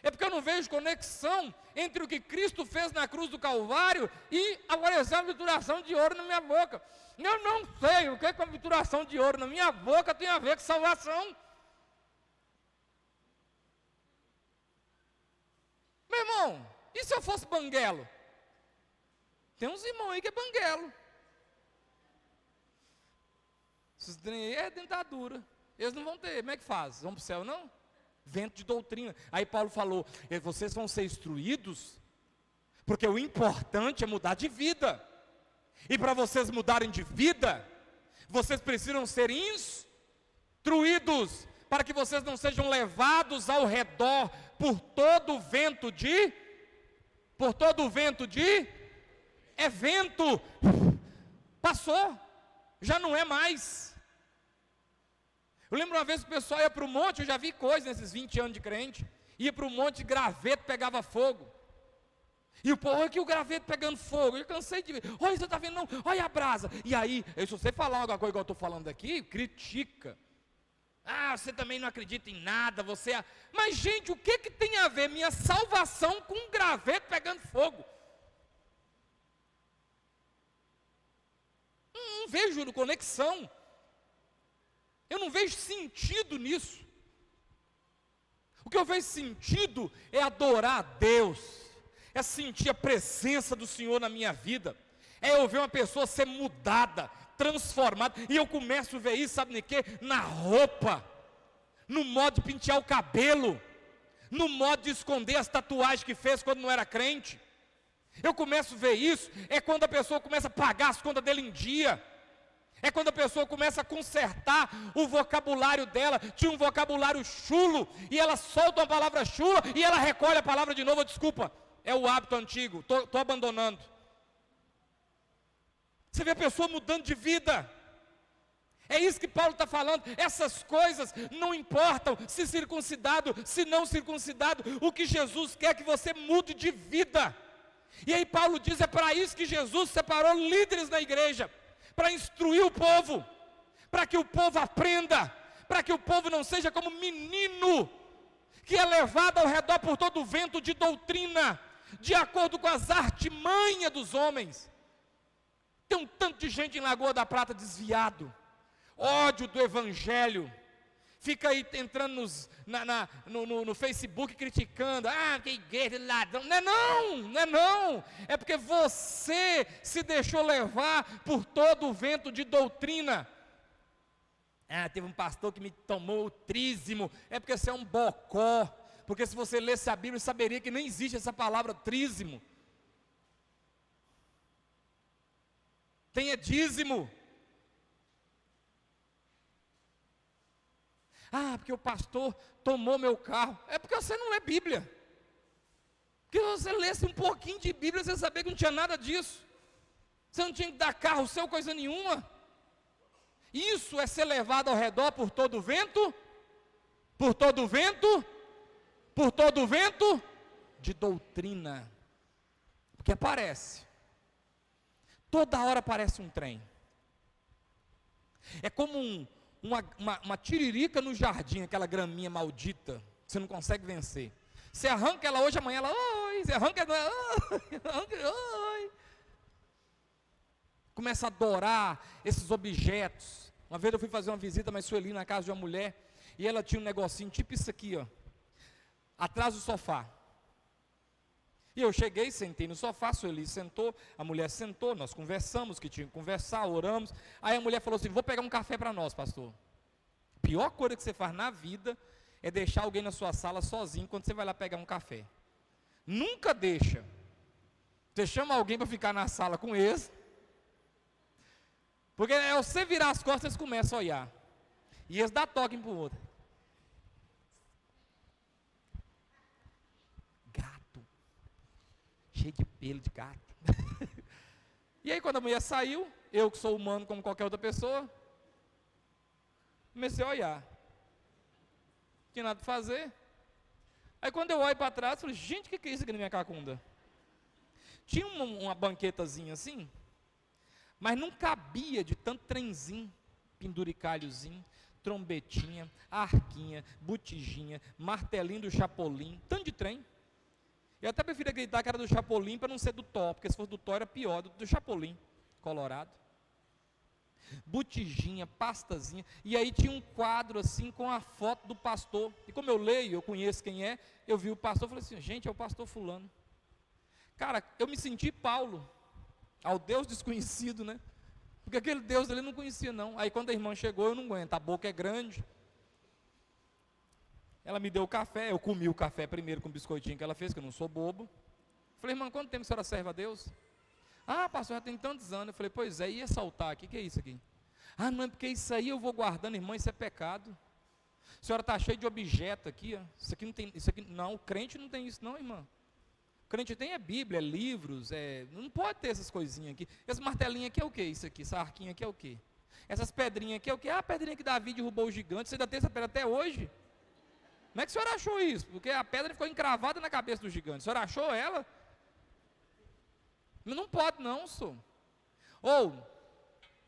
É porque eu não vejo conexão entre o que Cristo fez na cruz do Calvário e aparecer uma vituração de ouro na minha boca. Eu não sei o que a vituração de ouro na minha boca tem a ver com salvação. Meu irmão, e se eu fosse banguelo? Tem uns irmãos aí que é banguelo. Esses trem aí é dentadura. Eles não vão ter, como é que faz? Vão para o céu não? Vento de doutrina. Aí Paulo falou, vocês vão ser instruídos, porque o importante é mudar de vida. E para vocês mudarem de vida, vocês precisam ser instruídos, para que vocês não sejam levados ao redor por todo o vento de é vento, passou, já não é mais. Eu lembro uma vez que o pessoal ia para o monte, eu já vi coisa nesses 20 anos de crente, ia para o monte, graveto pegava fogo, e o povo, olha aqui o graveto pegando fogo, eu cansei de ver, olha, você está vendo não, olha a brasa, e aí, se você falar alguma coisa igual eu estou falando aqui, critica, você também não acredita em nada, mas gente, o que tem a ver minha salvação com um graveto pegando fogo? Não vejo conexão, eu não vejo sentido nisso. O que eu vejo sentido é adorar a Deus, é sentir a presença do Senhor na minha vida, é eu ver uma pessoa ser mudada, transformada, e eu começo a ver isso, sabe de quê? Na roupa, no modo de pentear o cabelo, no modo de esconder as tatuagens que fez quando não era crente. Eu começo a ver isso, é quando a pessoa começa a pagar as contas dele em dia, é quando a pessoa começa a consertar o vocabulário dela. Tinha um vocabulário chulo, e ela solta uma palavra chula, e ela recolhe a palavra de novo, desculpa, é o hábito antigo, estou abandonando. Você vê a pessoa mudando de vida, é isso que Paulo está falando, essas coisas não importam, se circuncidado, se não circuncidado, o que Jesus quer é que você mude de vida. E aí Paulo diz, é para isso que Jesus separou líderes na igreja, para instruir o povo, para que o povo aprenda, para que o povo não seja como menino, que é levado ao redor por todo o vento de doutrina, de acordo com as artimanhas dos homens. Tem um tanto de gente em Lagoa da Prata desviado, ódio do evangelho, fica aí entrando no Facebook criticando, que igreja de ladrão, não, é porque você se deixou levar por todo o vento de doutrina. Teve um pastor que me tomou o trízimo, é porque você é um bocó, porque se você lesse a Bíblia, saberia que nem existe essa palavra trízimo, tenha dízimo. Porque o pastor tomou meu carro. É porque você não lê Bíblia. Porque se você lesse um pouquinho de Bíblia, você sabia que não tinha nada disso. Você não tinha que dar carro seu, coisa nenhuma. Isso é ser levado ao redor por todo o vento, por todo o vento, por todo o vento de doutrina. Porque aparece. Toda hora aparece um trem. É como uma tiririca no jardim, aquela graminha maldita, você não consegue vencer. Você arranca ela hoje, amanhã ela, oi, você arranca ela, oi. Começa a adorar esses objetos. Uma vez eu fui fazer uma visita mais Sueli na casa de uma mulher, e ela tinha um negocinho, tipo isso aqui, atrás do sofá. E eu cheguei, sentei no sofá, Sueli sentou, a mulher sentou, nós conversamos, que tinha que conversar, oramos. Aí a mulher falou assim, vou pegar um café para nós, pastor. A pior coisa que você faz na vida é deixar alguém na sua sala sozinho quando você vai lá pegar um café. Nunca deixa. Você chama alguém para ficar na sala com eles, porque é você virar as costas, eles começam a olhar. E eles dão toque um para o outro. Cheio de pelo de gato. E aí quando a mulher saiu, eu que sou humano como qualquer outra pessoa, comecei a olhar. Não tinha nada para fazer. Aí quando eu olho para trás, falei, gente, o que é isso aqui na minha cacunda? Tinha uma banquetazinha assim, mas não cabia de tanto trenzinho, penduricalhozinho, trombetinha, arquinha, botijinha, martelinho do Chapolin, tanto de trem. Eu até preferia gritar que era do Chapolin para não ser do Thor, porque se fosse do Thor era pior, do Chapolin, Colorado. Botijinha, pastazinha, e aí tinha um quadro assim com a foto do pastor. E como eu leio, eu conheço quem é, eu vi o pastor e falei assim: gente, é o pastor fulano. Cara, eu me senti Paulo, ao Deus desconhecido, né? Porque aquele Deus ali eu não conhecia não. Aí quando a irmã chegou, eu não aguento, a boca é grande. Ela me deu o café, eu comi o café primeiro com o biscoitinho que ela fez, que eu não sou bobo. Falei: irmã, quanto tempo a senhora serve a Deus? Ah, pastor, já tem tantos anos. Eu falei: pois é, ia saltar aqui, o que é isso aqui? Ah, não, é porque isso aí eu vou guardando, irmã, isso é pecado. A senhora está cheia de objeto aqui, ó. Isso aqui não tem, isso aqui, não, o crente não tem isso não, irmã. O crente tem Bíblia, livros, não pode ter essas coisinhas aqui. Esse martelinho aqui é o que isso aqui? Essa arquinha aqui é o que? Essas pedrinhas aqui é o que? Ah, a pedrinha que Davi derrubou o gigante, você ainda tem essa pedra até hoje? Como é que a senhora achou isso? Porque a pedra ficou encravada na cabeça do gigante. A senhora achou ela? Não pode não, senhor. Ou,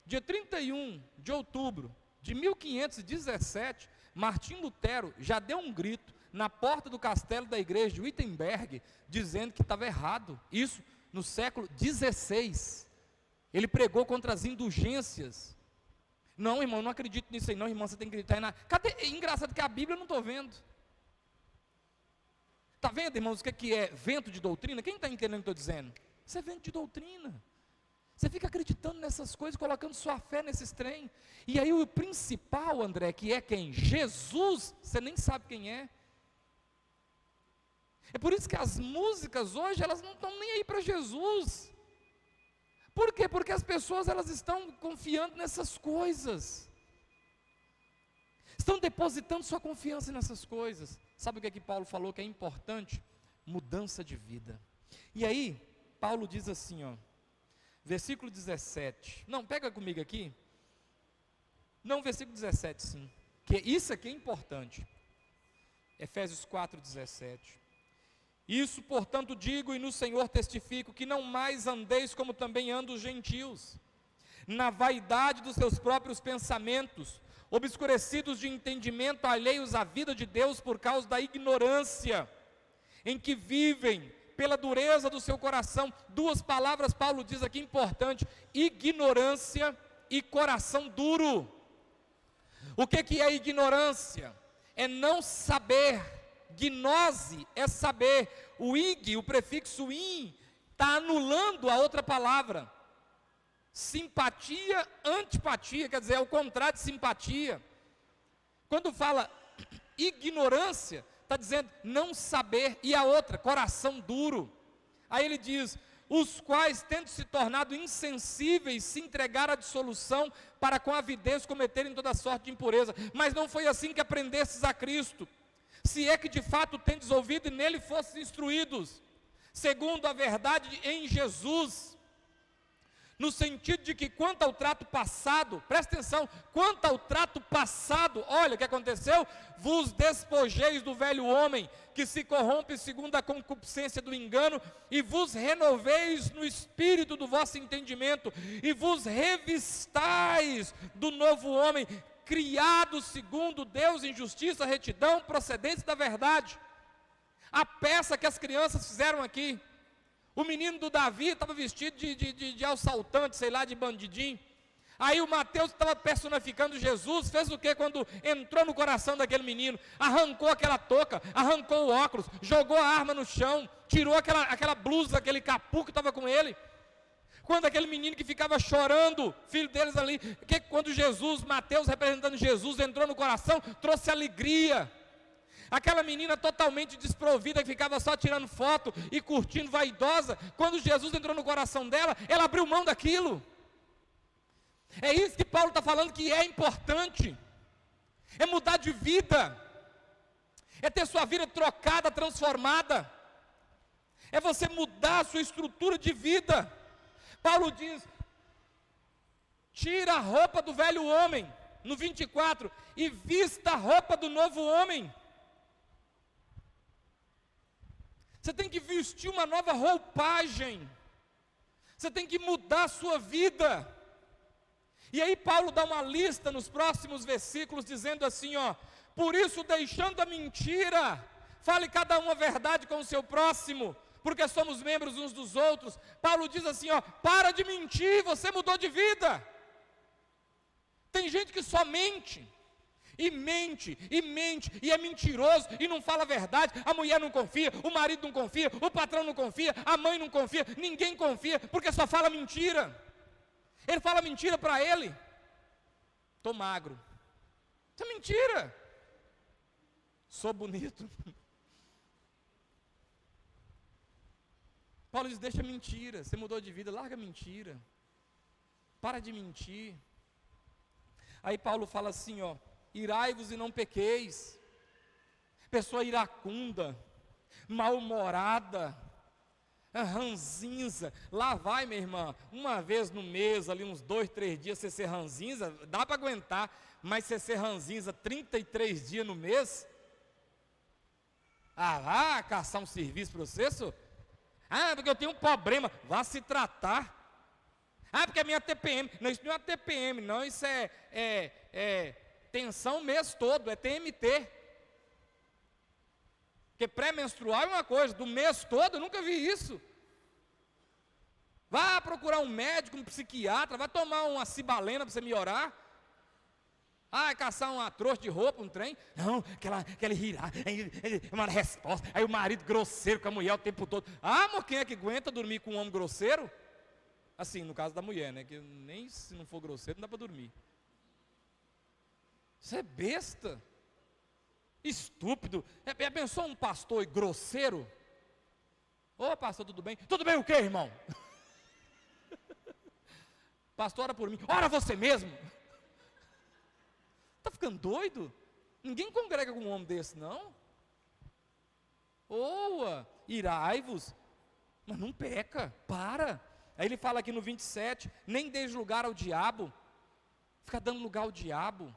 dia 31 de outubro de 1517, Martim Lutero já deu um grito na porta do castelo da igreja de Wittenberg, dizendo que estava errado. Isso no século XVI. Ele pregou contra as indulgências. Não, irmão, não acredito nisso aí não, irmão, você tem que gritar aí na... Cadê? Engraçado que a Bíblia eu não estou vendo. Está vendo, irmãos, o que é vento de doutrina? Quem está entendendo o que eu estou dizendo? Isso é vento de doutrina. Você fica acreditando nessas coisas, colocando sua fé nesses trem. E aí o principal, André, que é quem? Jesus, você nem sabe quem é. É por isso que as músicas hoje, elas não estão nem aí para Jesus. Por quê? Porque as pessoas, elas estão confiando nessas coisas. Estão depositando sua confiança nessas coisas. Sabe o que é que Paulo falou que é importante? Mudança de vida. E aí, Paulo diz assim, ó, versículo 17. Não, pega comigo aqui. Não, versículo 17, sim. Que isso aqui é importante. Efésios 4:17. Isso, portanto, digo e no Senhor testifico, que não mais andeis como também andam os gentios, na vaidade dos seus próprios pensamentos, obscurecidos de entendimento, alheios à vida de Deus por causa da ignorância em que vivem, pela dureza do seu coração. Duas palavras Paulo diz aqui importante: ignorância e coração duro. O que é ignorância? É não saber. Gnose é saber. O ig, o prefixo in, está anulando a outra palavra. Simpatia, antipatia, quer dizer, é o contrário de simpatia. Quando fala ignorância, está dizendo não saber. E a outra, coração duro. Aí ele diz: os quais, tendo se tornado insensíveis, se entregaram à dissolução, para com avidez cometerem toda sorte de impureza. Mas não foi assim que aprendestes a Cristo, se é que de fato tendes ouvido e nele fostes instruídos, segundo a verdade em Jesus, no sentido de que quanto ao trato passado, presta atenção, quanto ao trato passado, olha o que aconteceu: vos despojeis do velho homem, que se corrompe segundo a concupiscência do engano, e vos renoveis no espírito do vosso entendimento, e vos revistais do novo homem, criado segundo Deus em justiça, retidão, procedência da verdade. A peça que as crianças fizeram aqui, o menino do Davi estava vestido de assaltante, sei lá, de bandidinho. Aí o Mateus estava personificando Jesus, fez o que quando entrou no coração daquele menino? Arrancou aquela touca, arrancou o óculos, jogou a arma no chão, tirou aquela blusa, aquele capu que estava com ele. Quando aquele menino que ficava chorando, filho deles ali, que quando Jesus, Mateus representando Jesus, entrou no coração, trouxe alegria. Aquela menina totalmente desprovida, que ficava só tirando foto e curtindo, vaidosa, quando Jesus entrou no coração dela, ela abriu mão daquilo. É isso que Paulo está falando que é importante, é mudar de vida, é ter sua vida trocada, transformada, é você mudar a sua estrutura de vida. Paulo diz: tira a roupa do velho homem, no 24, e vista a roupa do novo homem. Você tem que vestir uma nova roupagem. Você tem que mudar a sua vida. E aí Paulo dá uma lista nos próximos versículos, dizendo assim, ó: por isso, deixando a mentira, fale cada um a verdade com o seu próximo, porque somos membros uns dos outros. Paulo diz assim, ó: para de mentir, você mudou de vida. Tem gente que só mente, e mente, e mente, e é mentiroso, e não fala a verdade. A mulher não confia, o marido não confia, o patrão não confia, a mãe não confia, ninguém confia, porque só fala mentira. Ele fala mentira para ele: estou magro. Isso é mentira. Sou bonito. Paulo diz: deixa a mentira, você mudou de vida, larga a mentira, para de mentir. Aí Paulo fala assim, ó: irai-vos e não pequeis. Pessoa iracunda, mal-humorada, ranzinza. Lá vai, minha irmã, uma vez no mês, ali uns 2, 3 dias, você ser ranzinza, dá para aguentar, mas você ser ranzinza 33 dias no mês, vá caçar um serviço para você, senhor? Porque eu tenho um problema, vá se tratar. Porque a minha TPM, não, isso não é TPM, não, isso é tensão o mês todo, é TMT. Porque pré-menstrual é uma coisa, do mês todo eu nunca vi isso. Vá procurar um médico, um psiquiatra, vai tomar uma cibalena para você melhorar. Caçar uma trouxa de roupa, um trem. Não, aquela rirá, uma resposta. Aí o marido grosseiro com a mulher o tempo todo. Amor, quem é que aguenta dormir com um homem grosseiro? Assim, no caso da mulher, né? Que nem se não for grosseiro, não dá para dormir. Isso é besta. Estúpido. Pensou um pastor grosseiro? Ô pastor, tudo bem? Tudo bem o quê, irmão? Pastor, ora por mim. Ora você mesmo. Está ficando doido? Ninguém congrega com um homem desse, não. Irai-vos, mas não peca, para. Aí ele fala aqui no 27, nem deis lugar ao diabo. Fica dando lugar ao diabo.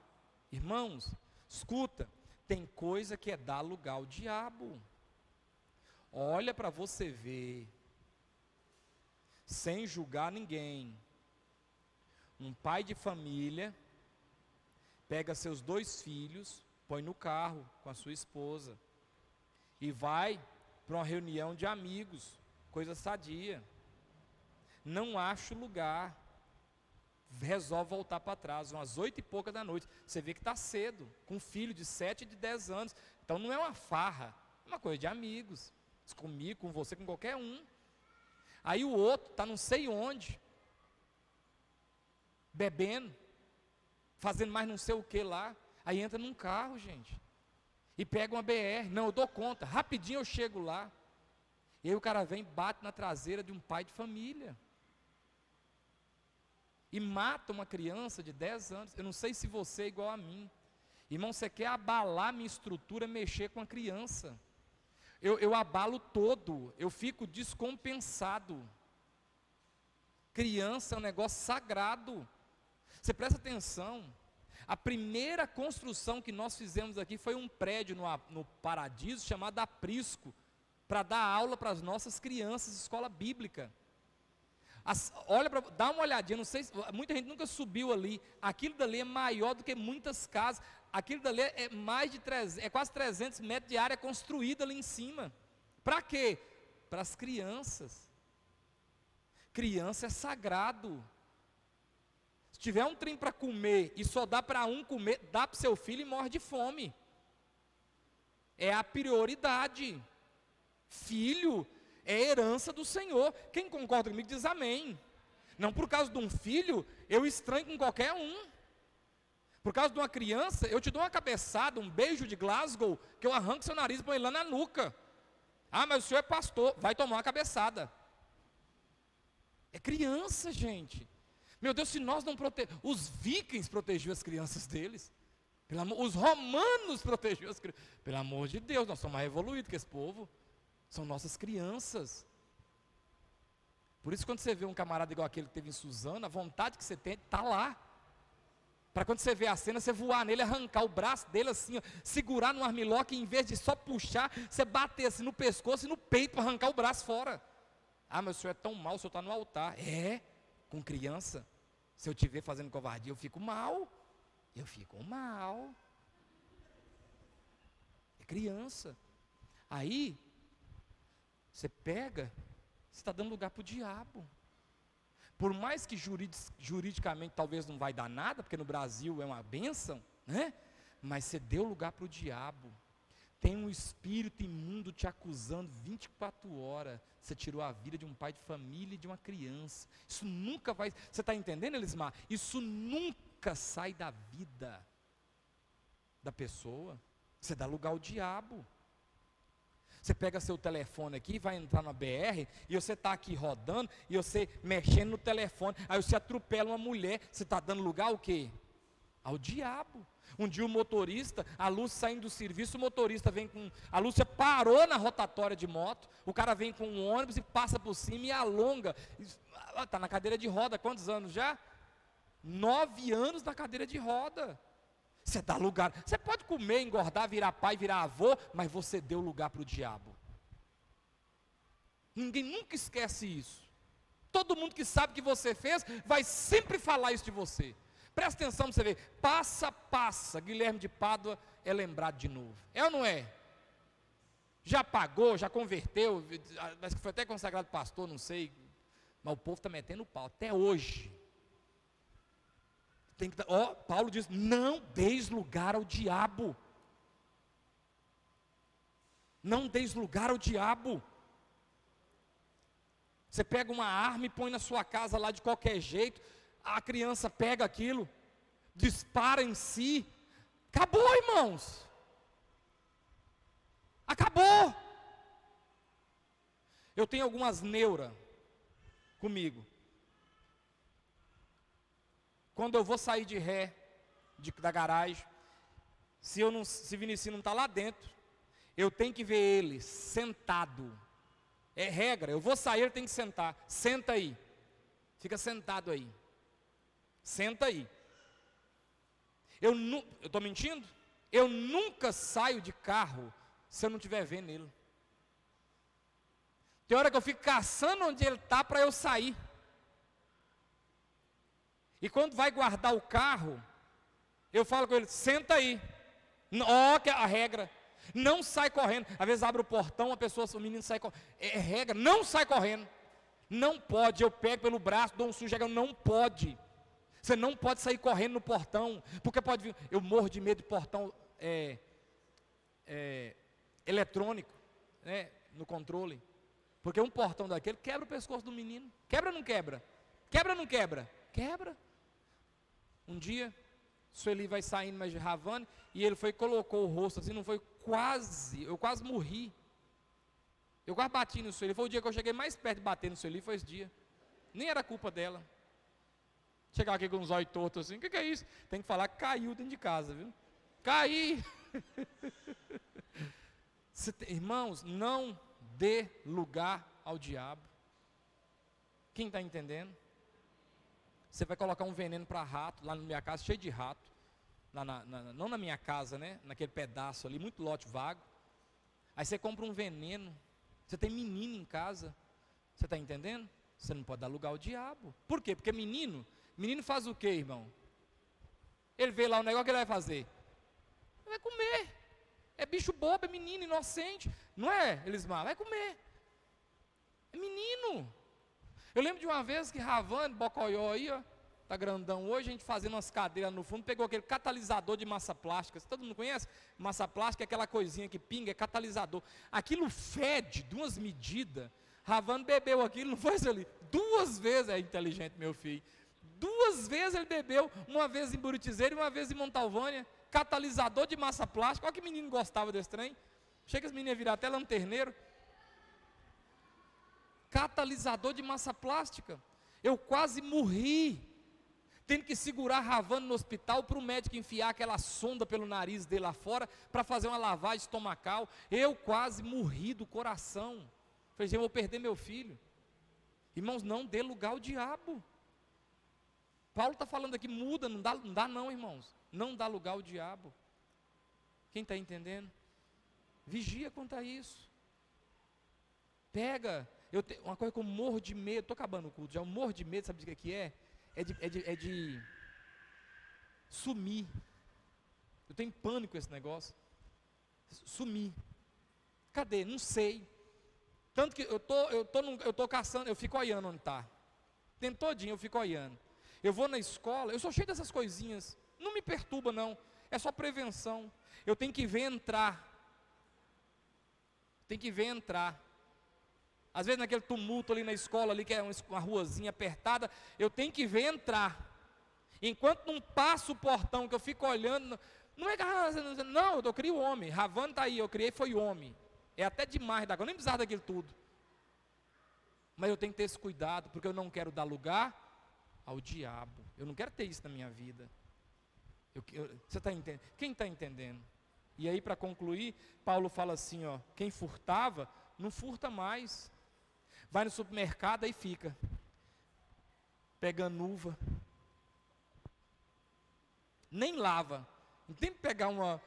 Irmãos, escuta, tem coisa que é dar lugar ao diabo. Olha para você ver, sem julgar ninguém. Um pai de família pega seus 2 filhos, põe no carro com a sua esposa e vai para uma reunião de amigos, coisa sadia. Não acha lugar, resolve voltar para trás, umas 8 e pouca da noite. Você vê que está cedo, com um filho de 7 e de 10 anos. Então não é uma farra, é uma coisa de amigos. Comigo, com você, com qualquer um. Aí o outro está não sei onde, bebendo, fazendo mais não sei o que lá. Aí entra num carro, gente, e pega uma BR. Não, eu dou conta, rapidinho eu chego lá. E aí o cara vem e bate na traseira de um pai de família. E mata uma criança de 10 anos. Eu não sei se você é igual a mim. Irmão, você quer abalar minha estrutura, mexer com a criança. Eu abalo todo, eu fico descompensado. Criança é um negócio sagrado. Você presta atenção. A primeira construção que nós fizemos aqui foi um prédio no Paradiso, chamado Aprisco, para dar aula para as nossas crianças, escola bíblica. Dá uma olhadinha, não sei, muita gente nunca subiu ali. Aquilo dali é maior do que muitas casas. Aquilo dali é quase 300 metros de área construída ali em cima. Para quê? Para as crianças. Criança é sagrado. Se tiver um trem para comer e só dá para um comer, dá para o seu filho e morre de fome. É a prioridade. Filho é herança do Senhor. Quem concorda comigo diz amém. Não por causa de um filho, eu estranho com qualquer um. Por causa de uma criança, eu te dou uma cabeçada, um beijo de Glasgow, que eu arranco seu nariz e põe lá na nuca. Mas o senhor é pastor, vai tomar uma cabeçada. É criança, gente. Meu Deus, se nós não protegemos, os vikings protegiam as crianças deles. Os romanos protegiam as crianças. Pelo amor de Deus, nós somos mais evoluídos que esse povo. São nossas crianças. Por isso, quando você vê um camarada igual aquele que teve em Suzano, a vontade que você tem está lá. Para quando você vê a cena, você voar nele, arrancar o braço dele assim, ó, segurar no armlock, e em vez de só puxar, você bater assim no pescoço e no peito para arrancar o braço fora. Ah, mas o senhor é tão mal, o senhor está no altar. É, com criança. Se eu te ver fazendo covardia, eu fico mal. Eu fico mal. É criança. Aí, você pega, você está dando lugar para o diabo. Por mais que juridicamente talvez não vai dar nada, porque no Brasil é uma bênção, né? Mas você deu lugar para o diabo. Tem um espírito imundo te acusando 24 horas. Você tirou a vida de um pai de família e de uma criança. Isso nunca vai. Você está entendendo, Elismar? Isso nunca sai da vida da pessoa. Você dá lugar ao diabo. Você pega seu telefone aqui, vai entrar na BR, e você está aqui rodando, e você mexendo no telefone, aí você atropela uma mulher, você está dando lugar ao quê? Ao diabo. Um dia o motorista, a Lúcia saindo do serviço, o motorista vem com, a Lúcia parou na rotatória de moto, o cara vem com um ônibus e passa por cima e alonga, está na cadeira de roda, quantos anos já? 9 anos na cadeira de roda. Você dá lugar, você pode comer, engordar, virar pai, virar avô, mas você deu lugar para o diabo. Ninguém nunca esquece isso. Todo mundo que sabe que você fez, vai sempre falar isso de você. Presta atenção para você ver, passa, Guilherme de Pádua é lembrado de novo. É ou não é? Já pagou, já converteu, mas foi até consagrado pastor, não sei, mas o povo está metendo o pau, até hoje. Paulo diz, não deis lugar ao diabo. Não deis lugar ao diabo. Você pega uma arma e põe na sua casa lá de qualquer jeito, a criança pega aquilo, dispara em si, acabou, irmãos. Acabou. Eu tenho algumas neuras comigo. Quando eu vou sair de ré da garagem, se Vinicius não está lá dentro, eu tenho que ver ele sentado. É regra, eu vou sair, ele tem que sentar. Senta aí. Fica sentado aí. Senta aí. Eu estou mentindo? Eu nunca saio de carro se eu não estiver vendo ele. Tem hora que eu fico caçando onde ele está para eu sair. E quando vai guardar o carro, eu falo com ele, senta aí. Ó, que é a regra. Não sai correndo. Às vezes abre o portão, o menino sai correndo. É regra, não sai correndo. Não pode, eu pego pelo braço, dou um sujega, não pode. Você não pode sair correndo no portão, porque pode vir. Eu morro de medo de portão eletrônico, né, no controle. Porque um portão daquele quebra o pescoço do menino. Quebra ou não quebra? Quebra ou não quebra? Quebra. Um dia, Sueli vai saindo mais de Havana, e ele foi e colocou o rosto assim, não foi eu quase morri. Eu quase bati no Sueli. Foi o dia que eu cheguei mais perto de bater no Sueli, foi esse dia. Nem era culpa dela. Chegar aqui com uns olhos tortos assim, o que é isso? Tem que falar que caiu dentro de casa, viu? Caí! Irmãos, não dê lugar ao diabo. Quem está entendendo? Você vai colocar um veneno para rato, lá na minha casa, cheio de rato. Não na minha casa, né? Naquele pedaço ali, muito lote vago. Aí você compra um veneno. Você tem menino em casa. Você está entendendo? Você não pode dar lugar ao diabo. Por quê? Porque menino faz o quê, irmão? Ele vê lá o negócio que ele vai fazer. Ele vai comer. É bicho bobo, é menino, inocente. Não é, Elismar? Vai comer. É menino. Eu lembro de uma vez que Ravane, Bocoió aí, ó, tá grandão hoje, a gente fazendo umas cadeiras no fundo, pegou aquele catalisador de massa plástica. Todo mundo conhece? Massa plástica é aquela coisinha que pinga, é catalisador. Aquilo fede de umas medidas. Ravane bebeu aquilo, não foi isso ali? 2 vezes, é inteligente meu filho. 2 vezes ele bebeu, uma vez em Buritizeira e uma vez em Montalvânia. Catalisador de massa plástica. Olha que menino gostava desse trem. Chega as meninas virar até lanterneiro. Catalisador de massa plástica. Eu quase morri, tendo que segurar Ravana no hospital para o médico enfiar aquela sonda pelo nariz dele lá fora, para fazer uma lavagem estomacal. Eu quase morri do coração. Falei, eu vou perder meu filho. Irmãos, não dê lugar ao diabo. Paulo está falando aqui, muda, não dá não, irmãos. Não dá lugar ao diabo. Quem está entendendo? Vigia quanto a isso. Pega, Uma coisa que eu morro de medo, estou acabando o culto já, eu morro de medo, sabe de que é? É de sumir. Eu tenho pânico com esse negócio. Sumir. Cadê? Não sei. Tanto que eu tô caçando, eu fico olhando onde está. O tempo todinho eu fico olhando. Eu vou na escola, eu sou cheio dessas coisinhas. Não me perturba não, é só prevenção. Eu tenho que ver entrar. Tem que ver entrar. Às vezes naquele tumulto ali na escola, ali que é uma ruazinha apertada, eu tenho que ver entrar. Enquanto não passa o portão, que eu fico olhando, não é que não, eu criei o homem. Ravana está aí, eu criei foi homem. É até demais da coisa, eu nem precisava daquilo tudo. Mas eu tenho que ter esse cuidado, porque eu não quero dar lugar ao diabo. Eu não quero ter isso na minha vida. Você está entendendo? Quem está entendendo? E aí, para concluir, Paulo fala assim, ó, quem furtava, não furta mais. Vai no supermercado e fica pegando uva. Nem lava. Não tem que pegar uma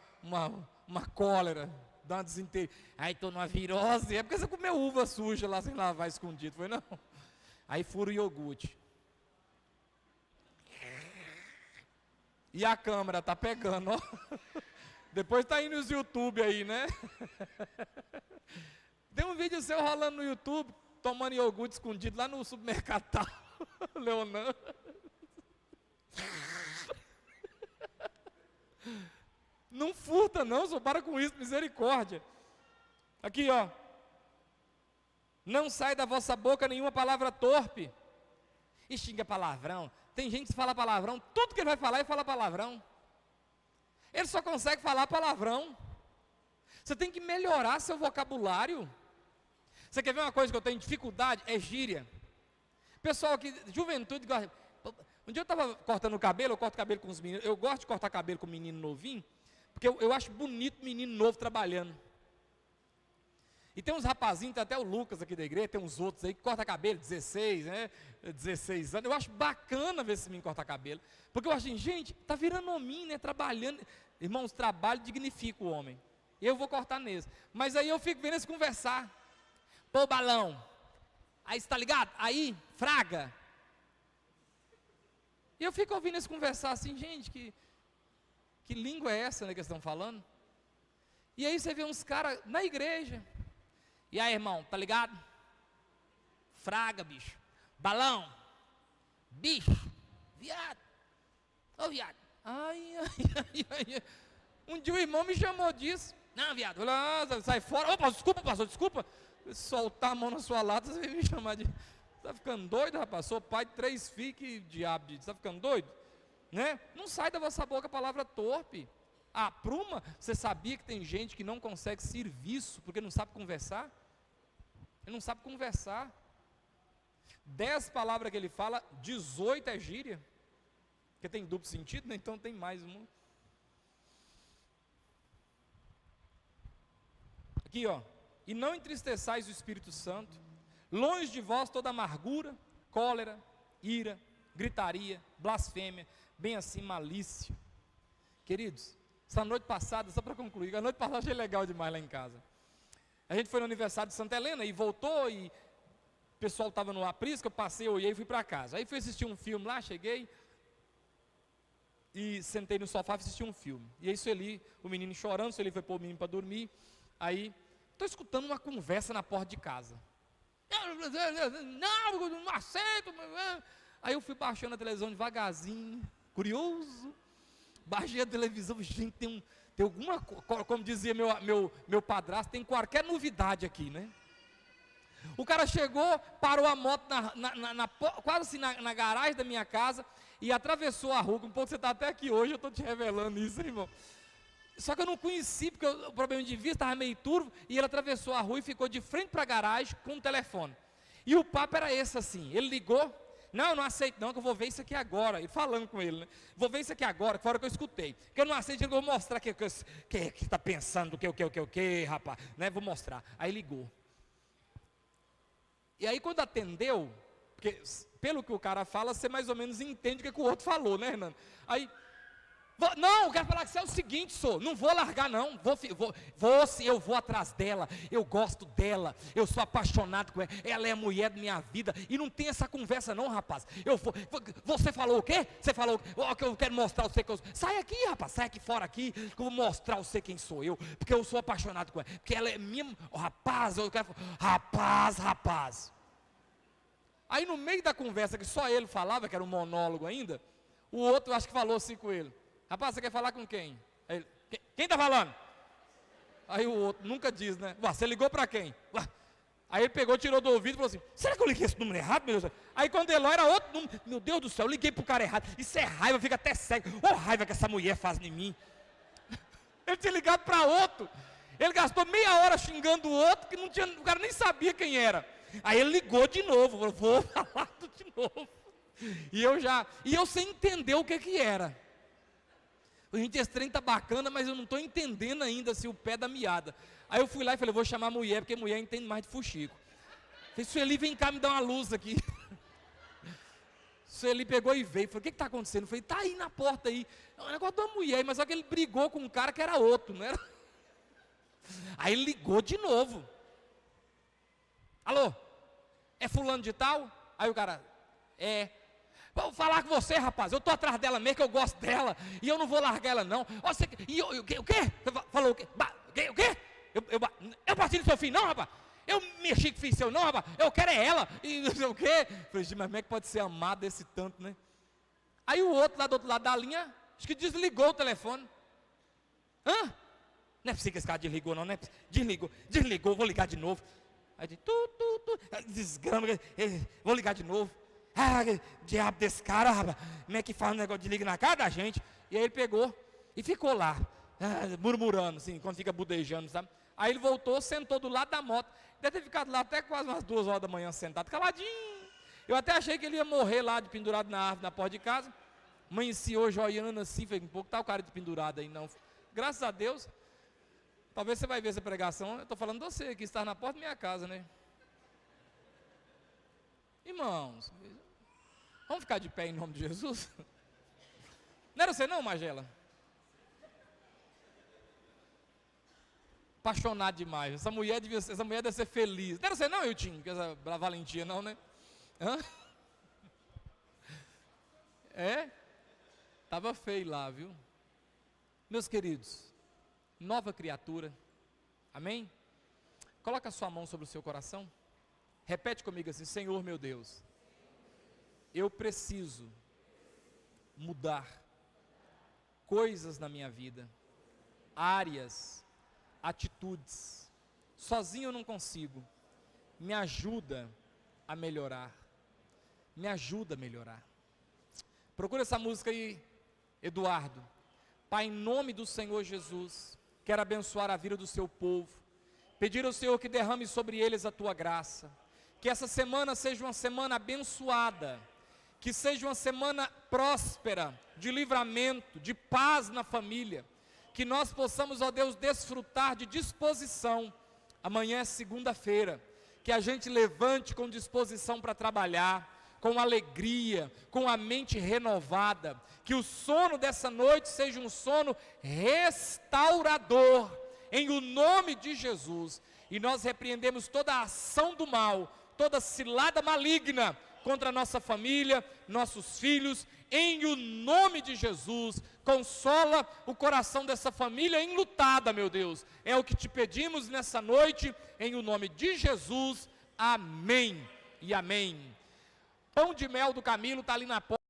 cólera, dar uma desinteria. Aí estou numa virose. É porque você comeu uva suja lá sem lavar escondido. Foi não? Aí fura o iogurte. E a câmera está pegando, ó. Depois está indo nos YouTube aí, né? Tem um vídeo seu rolando no YouTube, tomando iogurte escondido lá no supermercado tal. Leonan. Não furta não, só para com isso, misericórdia. Aqui ó. Não sai da vossa boca nenhuma palavra torpe. E xinga palavrão. Tem gente que fala palavrão, tudo que ele vai falar, ele fala palavrão. Ele só consegue falar palavrão. Você tem que melhorar seu vocabulário. Você quer ver uma coisa que eu tenho dificuldade? É gíria. Pessoal aqui, juventude, um dia eu estava cortando o cabelo, eu corto cabelo com os meninos, eu gosto de cortar cabelo com menino novinho, porque eu acho bonito menino novo trabalhando. E tem uns rapazinhos, tem até o Lucas aqui da igreja, tem uns outros aí que corta cabelo, 16, né? 16 anos. Eu acho bacana ver esse menino cortar cabelo. Porque eu acho assim, gente, tá virando hominho, né? Trabalhando. Irmãos, trabalho dignifica o homem. Eu vou cortar nesse. Mas aí eu fico vendo eles conversar. Pô, balão. Aí você tá ligado? Aí, fraga. E eu fico ouvindo eles conversar assim, gente, que língua é essa, né, que eles estão falando? E aí você vê uns caras na igreja. E aí, irmão, tá ligado? Fraga, bicho. Balão. Bicho. Viado. Ô, viado. Ai. Um dia o irmão me chamou disso. Não, viado. Falei, sai fora. Opa, desculpa, pastor, desculpa. Soltar a mão na sua lata, você veio me chamar de... Tá ficando doido, rapaz? Sou pai de 3 filhos, que diabo de... Tá ficando doido? Né? Não sai da vossa boca a palavra torpe. Ah, pruma, você sabia que tem gente que não consegue serviço porque não sabe conversar? Ele não sabe conversar. 10 palavras que ele fala, 18 é gíria. Porque tem duplo sentido, né? Então tem mais um. Aqui ó. E não entristeçais o Espírito Santo. Longe de vós toda amargura, cólera, ira, gritaria, blasfêmia, bem assim malícia. Queridos, essa noite passada, só para concluir, a noite passada eu achei legal demais lá em casa. A gente foi no aniversário de Santa Helena e voltou e o pessoal estava no aprisco, eu passei, eu olhei e fui para casa. Aí fui assistir um filme lá, cheguei e sentei no sofá e assisti um filme. E aí Sueli, o menino chorando, Sueli foi pôr o menino para dormir. Aí, estou escutando uma conversa na porta de casa. Não aceito. Aí eu fui baixando a televisão devagarzinho, curioso. Baixei a televisão, gente, tem alguma, como dizia meu padrasto, tem qualquer novidade aqui, né? O cara chegou, parou a moto quase assim na garagem da minha casa e atravessou a rua. Um pouco você está até aqui hoje, eu estou te revelando isso, hein, irmão. Só que eu não conheci, porque o problema de vista estava meio turvo, e ele atravessou a rua e ficou de frente para a garagem com o telefone. E o papo era esse assim, ele ligou, não, eu não aceito não, que eu vou ver isso aqui agora, e falando com ele, né? Vou ver isso aqui agora, que foi a hora que eu escutei, que eu não aceito, eu vou mostrar que está pensando, o que, rapaz, né? Vou mostrar. Aí ligou. E aí quando atendeu, porque pelo que o cara fala, você mais ou menos entende o que o outro falou, né, Hernando? Aí, Não, eu quero falar que você é o seguinte, senhor, não vou largar não, eu vou atrás dela, eu gosto dela, eu sou apaixonado com ela, ela é a mulher da minha vida, e não tem essa conversa não, rapaz, você falou o quê? Você falou que eu quero mostrar você que eu sou, sai aqui, rapaz, sai aqui fora aqui, que eu vou mostrar você quem sou eu, porque eu sou apaixonado com ela, porque ela é minha, rapaz, eu quero, rapaz, aí no meio da conversa, que só ele falava, que era um monólogo ainda, o outro acho que falou assim com ele, rapaz, você quer falar com quem? Aí ele, quem está falando? Aí o outro nunca diz, né? Você ligou para quem? Aí ele pegou, tirou do ouvido e falou assim, será que eu liguei esse número errado, meu Deus? Aí quando ele olhou, era outro número. Meu Deus do céu, eu liguei para o cara errado. Isso é raiva, fica até cego. Ô raiva que essa mulher faz em mim. Ele tinha ligado para outro. Ele gastou meia hora xingando o outro, que não tinha, o cara nem sabia quem era. Aí ele ligou de novo, falou, vou falar tudo de novo. E eu sem entender o que era. Gente, esse trem está bacana, mas eu não estou entendendo ainda se o pé da meada. Aí eu fui lá e falei, vou chamar a mulher, porque a mulher entende mais de fuxico. Falei, Sueli, vem cá me dar uma luz aqui. Sueli pegou e veio. Falei, o que está acontecendo? Eu falei, está aí na porta aí. É um negócio de uma mulher, mas só que ele brigou com um cara que era outro, não era? Aí ele ligou de novo. Alô, é fulano de tal? Aí o cara, vou falar com você, rapaz, eu estou atrás dela mesmo, que eu gosto dela, e eu não vou largar ela não. O quê? Falou o quê? O quê? Eu bati no seu filho não, rapaz? Eu mexi com o filho seu não, rapaz? Eu quero é ela, e não sei o quê. Falei, mas como é que pode ser amado esse tanto, né? Aí o outro lá do outro lado da linha, acho que desligou o telefone. Não é possível que esse cara desligou não, desligou, vou ligar de novo. Aí desgrama, vou ligar de novo. Diabo desse cara, rapaz, como é que faz um negócio de liga na cara da gente? E aí ele pegou e ficou lá, murmurando, assim, quando fica budejando, sabe? Aí ele voltou, sentou do lado da moto, deve ter ficado lá até quase umas 2 horas da manhã sentado, caladinho. Eu até achei que ele ia morrer lá, de pendurado na árvore, na porta de casa. Amanheci hoje olhando assim, falei, um pouco tá o cara de pendurado aí, não. Graças a Deus, talvez você vai ver essa pregação, eu estou falando de você, que está na porta da minha casa, né? Irmãos, vamos ficar de pé em nome de Jesus? Não era você não, Magela? Apaixonado demais. Essa mulher deve ser feliz. Não era você não, Eutinho? Que essa valentia não, né? Estava feio lá, viu? Meus queridos, nova criatura. Amém? Coloca a sua mão sobre o seu coração. Repete comigo assim, Senhor meu Deus, eu preciso mudar coisas na minha vida, áreas, atitudes, sozinho eu não consigo, me ajuda a melhorar, procura essa música aí, Eduardo. Pai, em nome do Senhor Jesus, quero abençoar a vida do seu povo, pedir ao Senhor que derrame sobre eles a tua graça, que essa semana seja uma semana abençoada, que seja uma semana próspera, de livramento, de paz na família, que nós possamos, ó Deus, desfrutar de disposição. Amanhã é segunda-feira, que a gente levante com disposição para trabalhar, com alegria, com a mente renovada, que o sono dessa noite seja um sono restaurador, em o nome de Jesus, e nós repreendemos toda a ação do mal, toda cilada maligna contra a nossa família, nossos filhos, em o nome de Jesus. Consola o coração dessa família enlutada, meu Deus, é o que te pedimos nessa noite, em o nome de Jesus, amém e amém. Pão de mel do Camilo está ali na porta.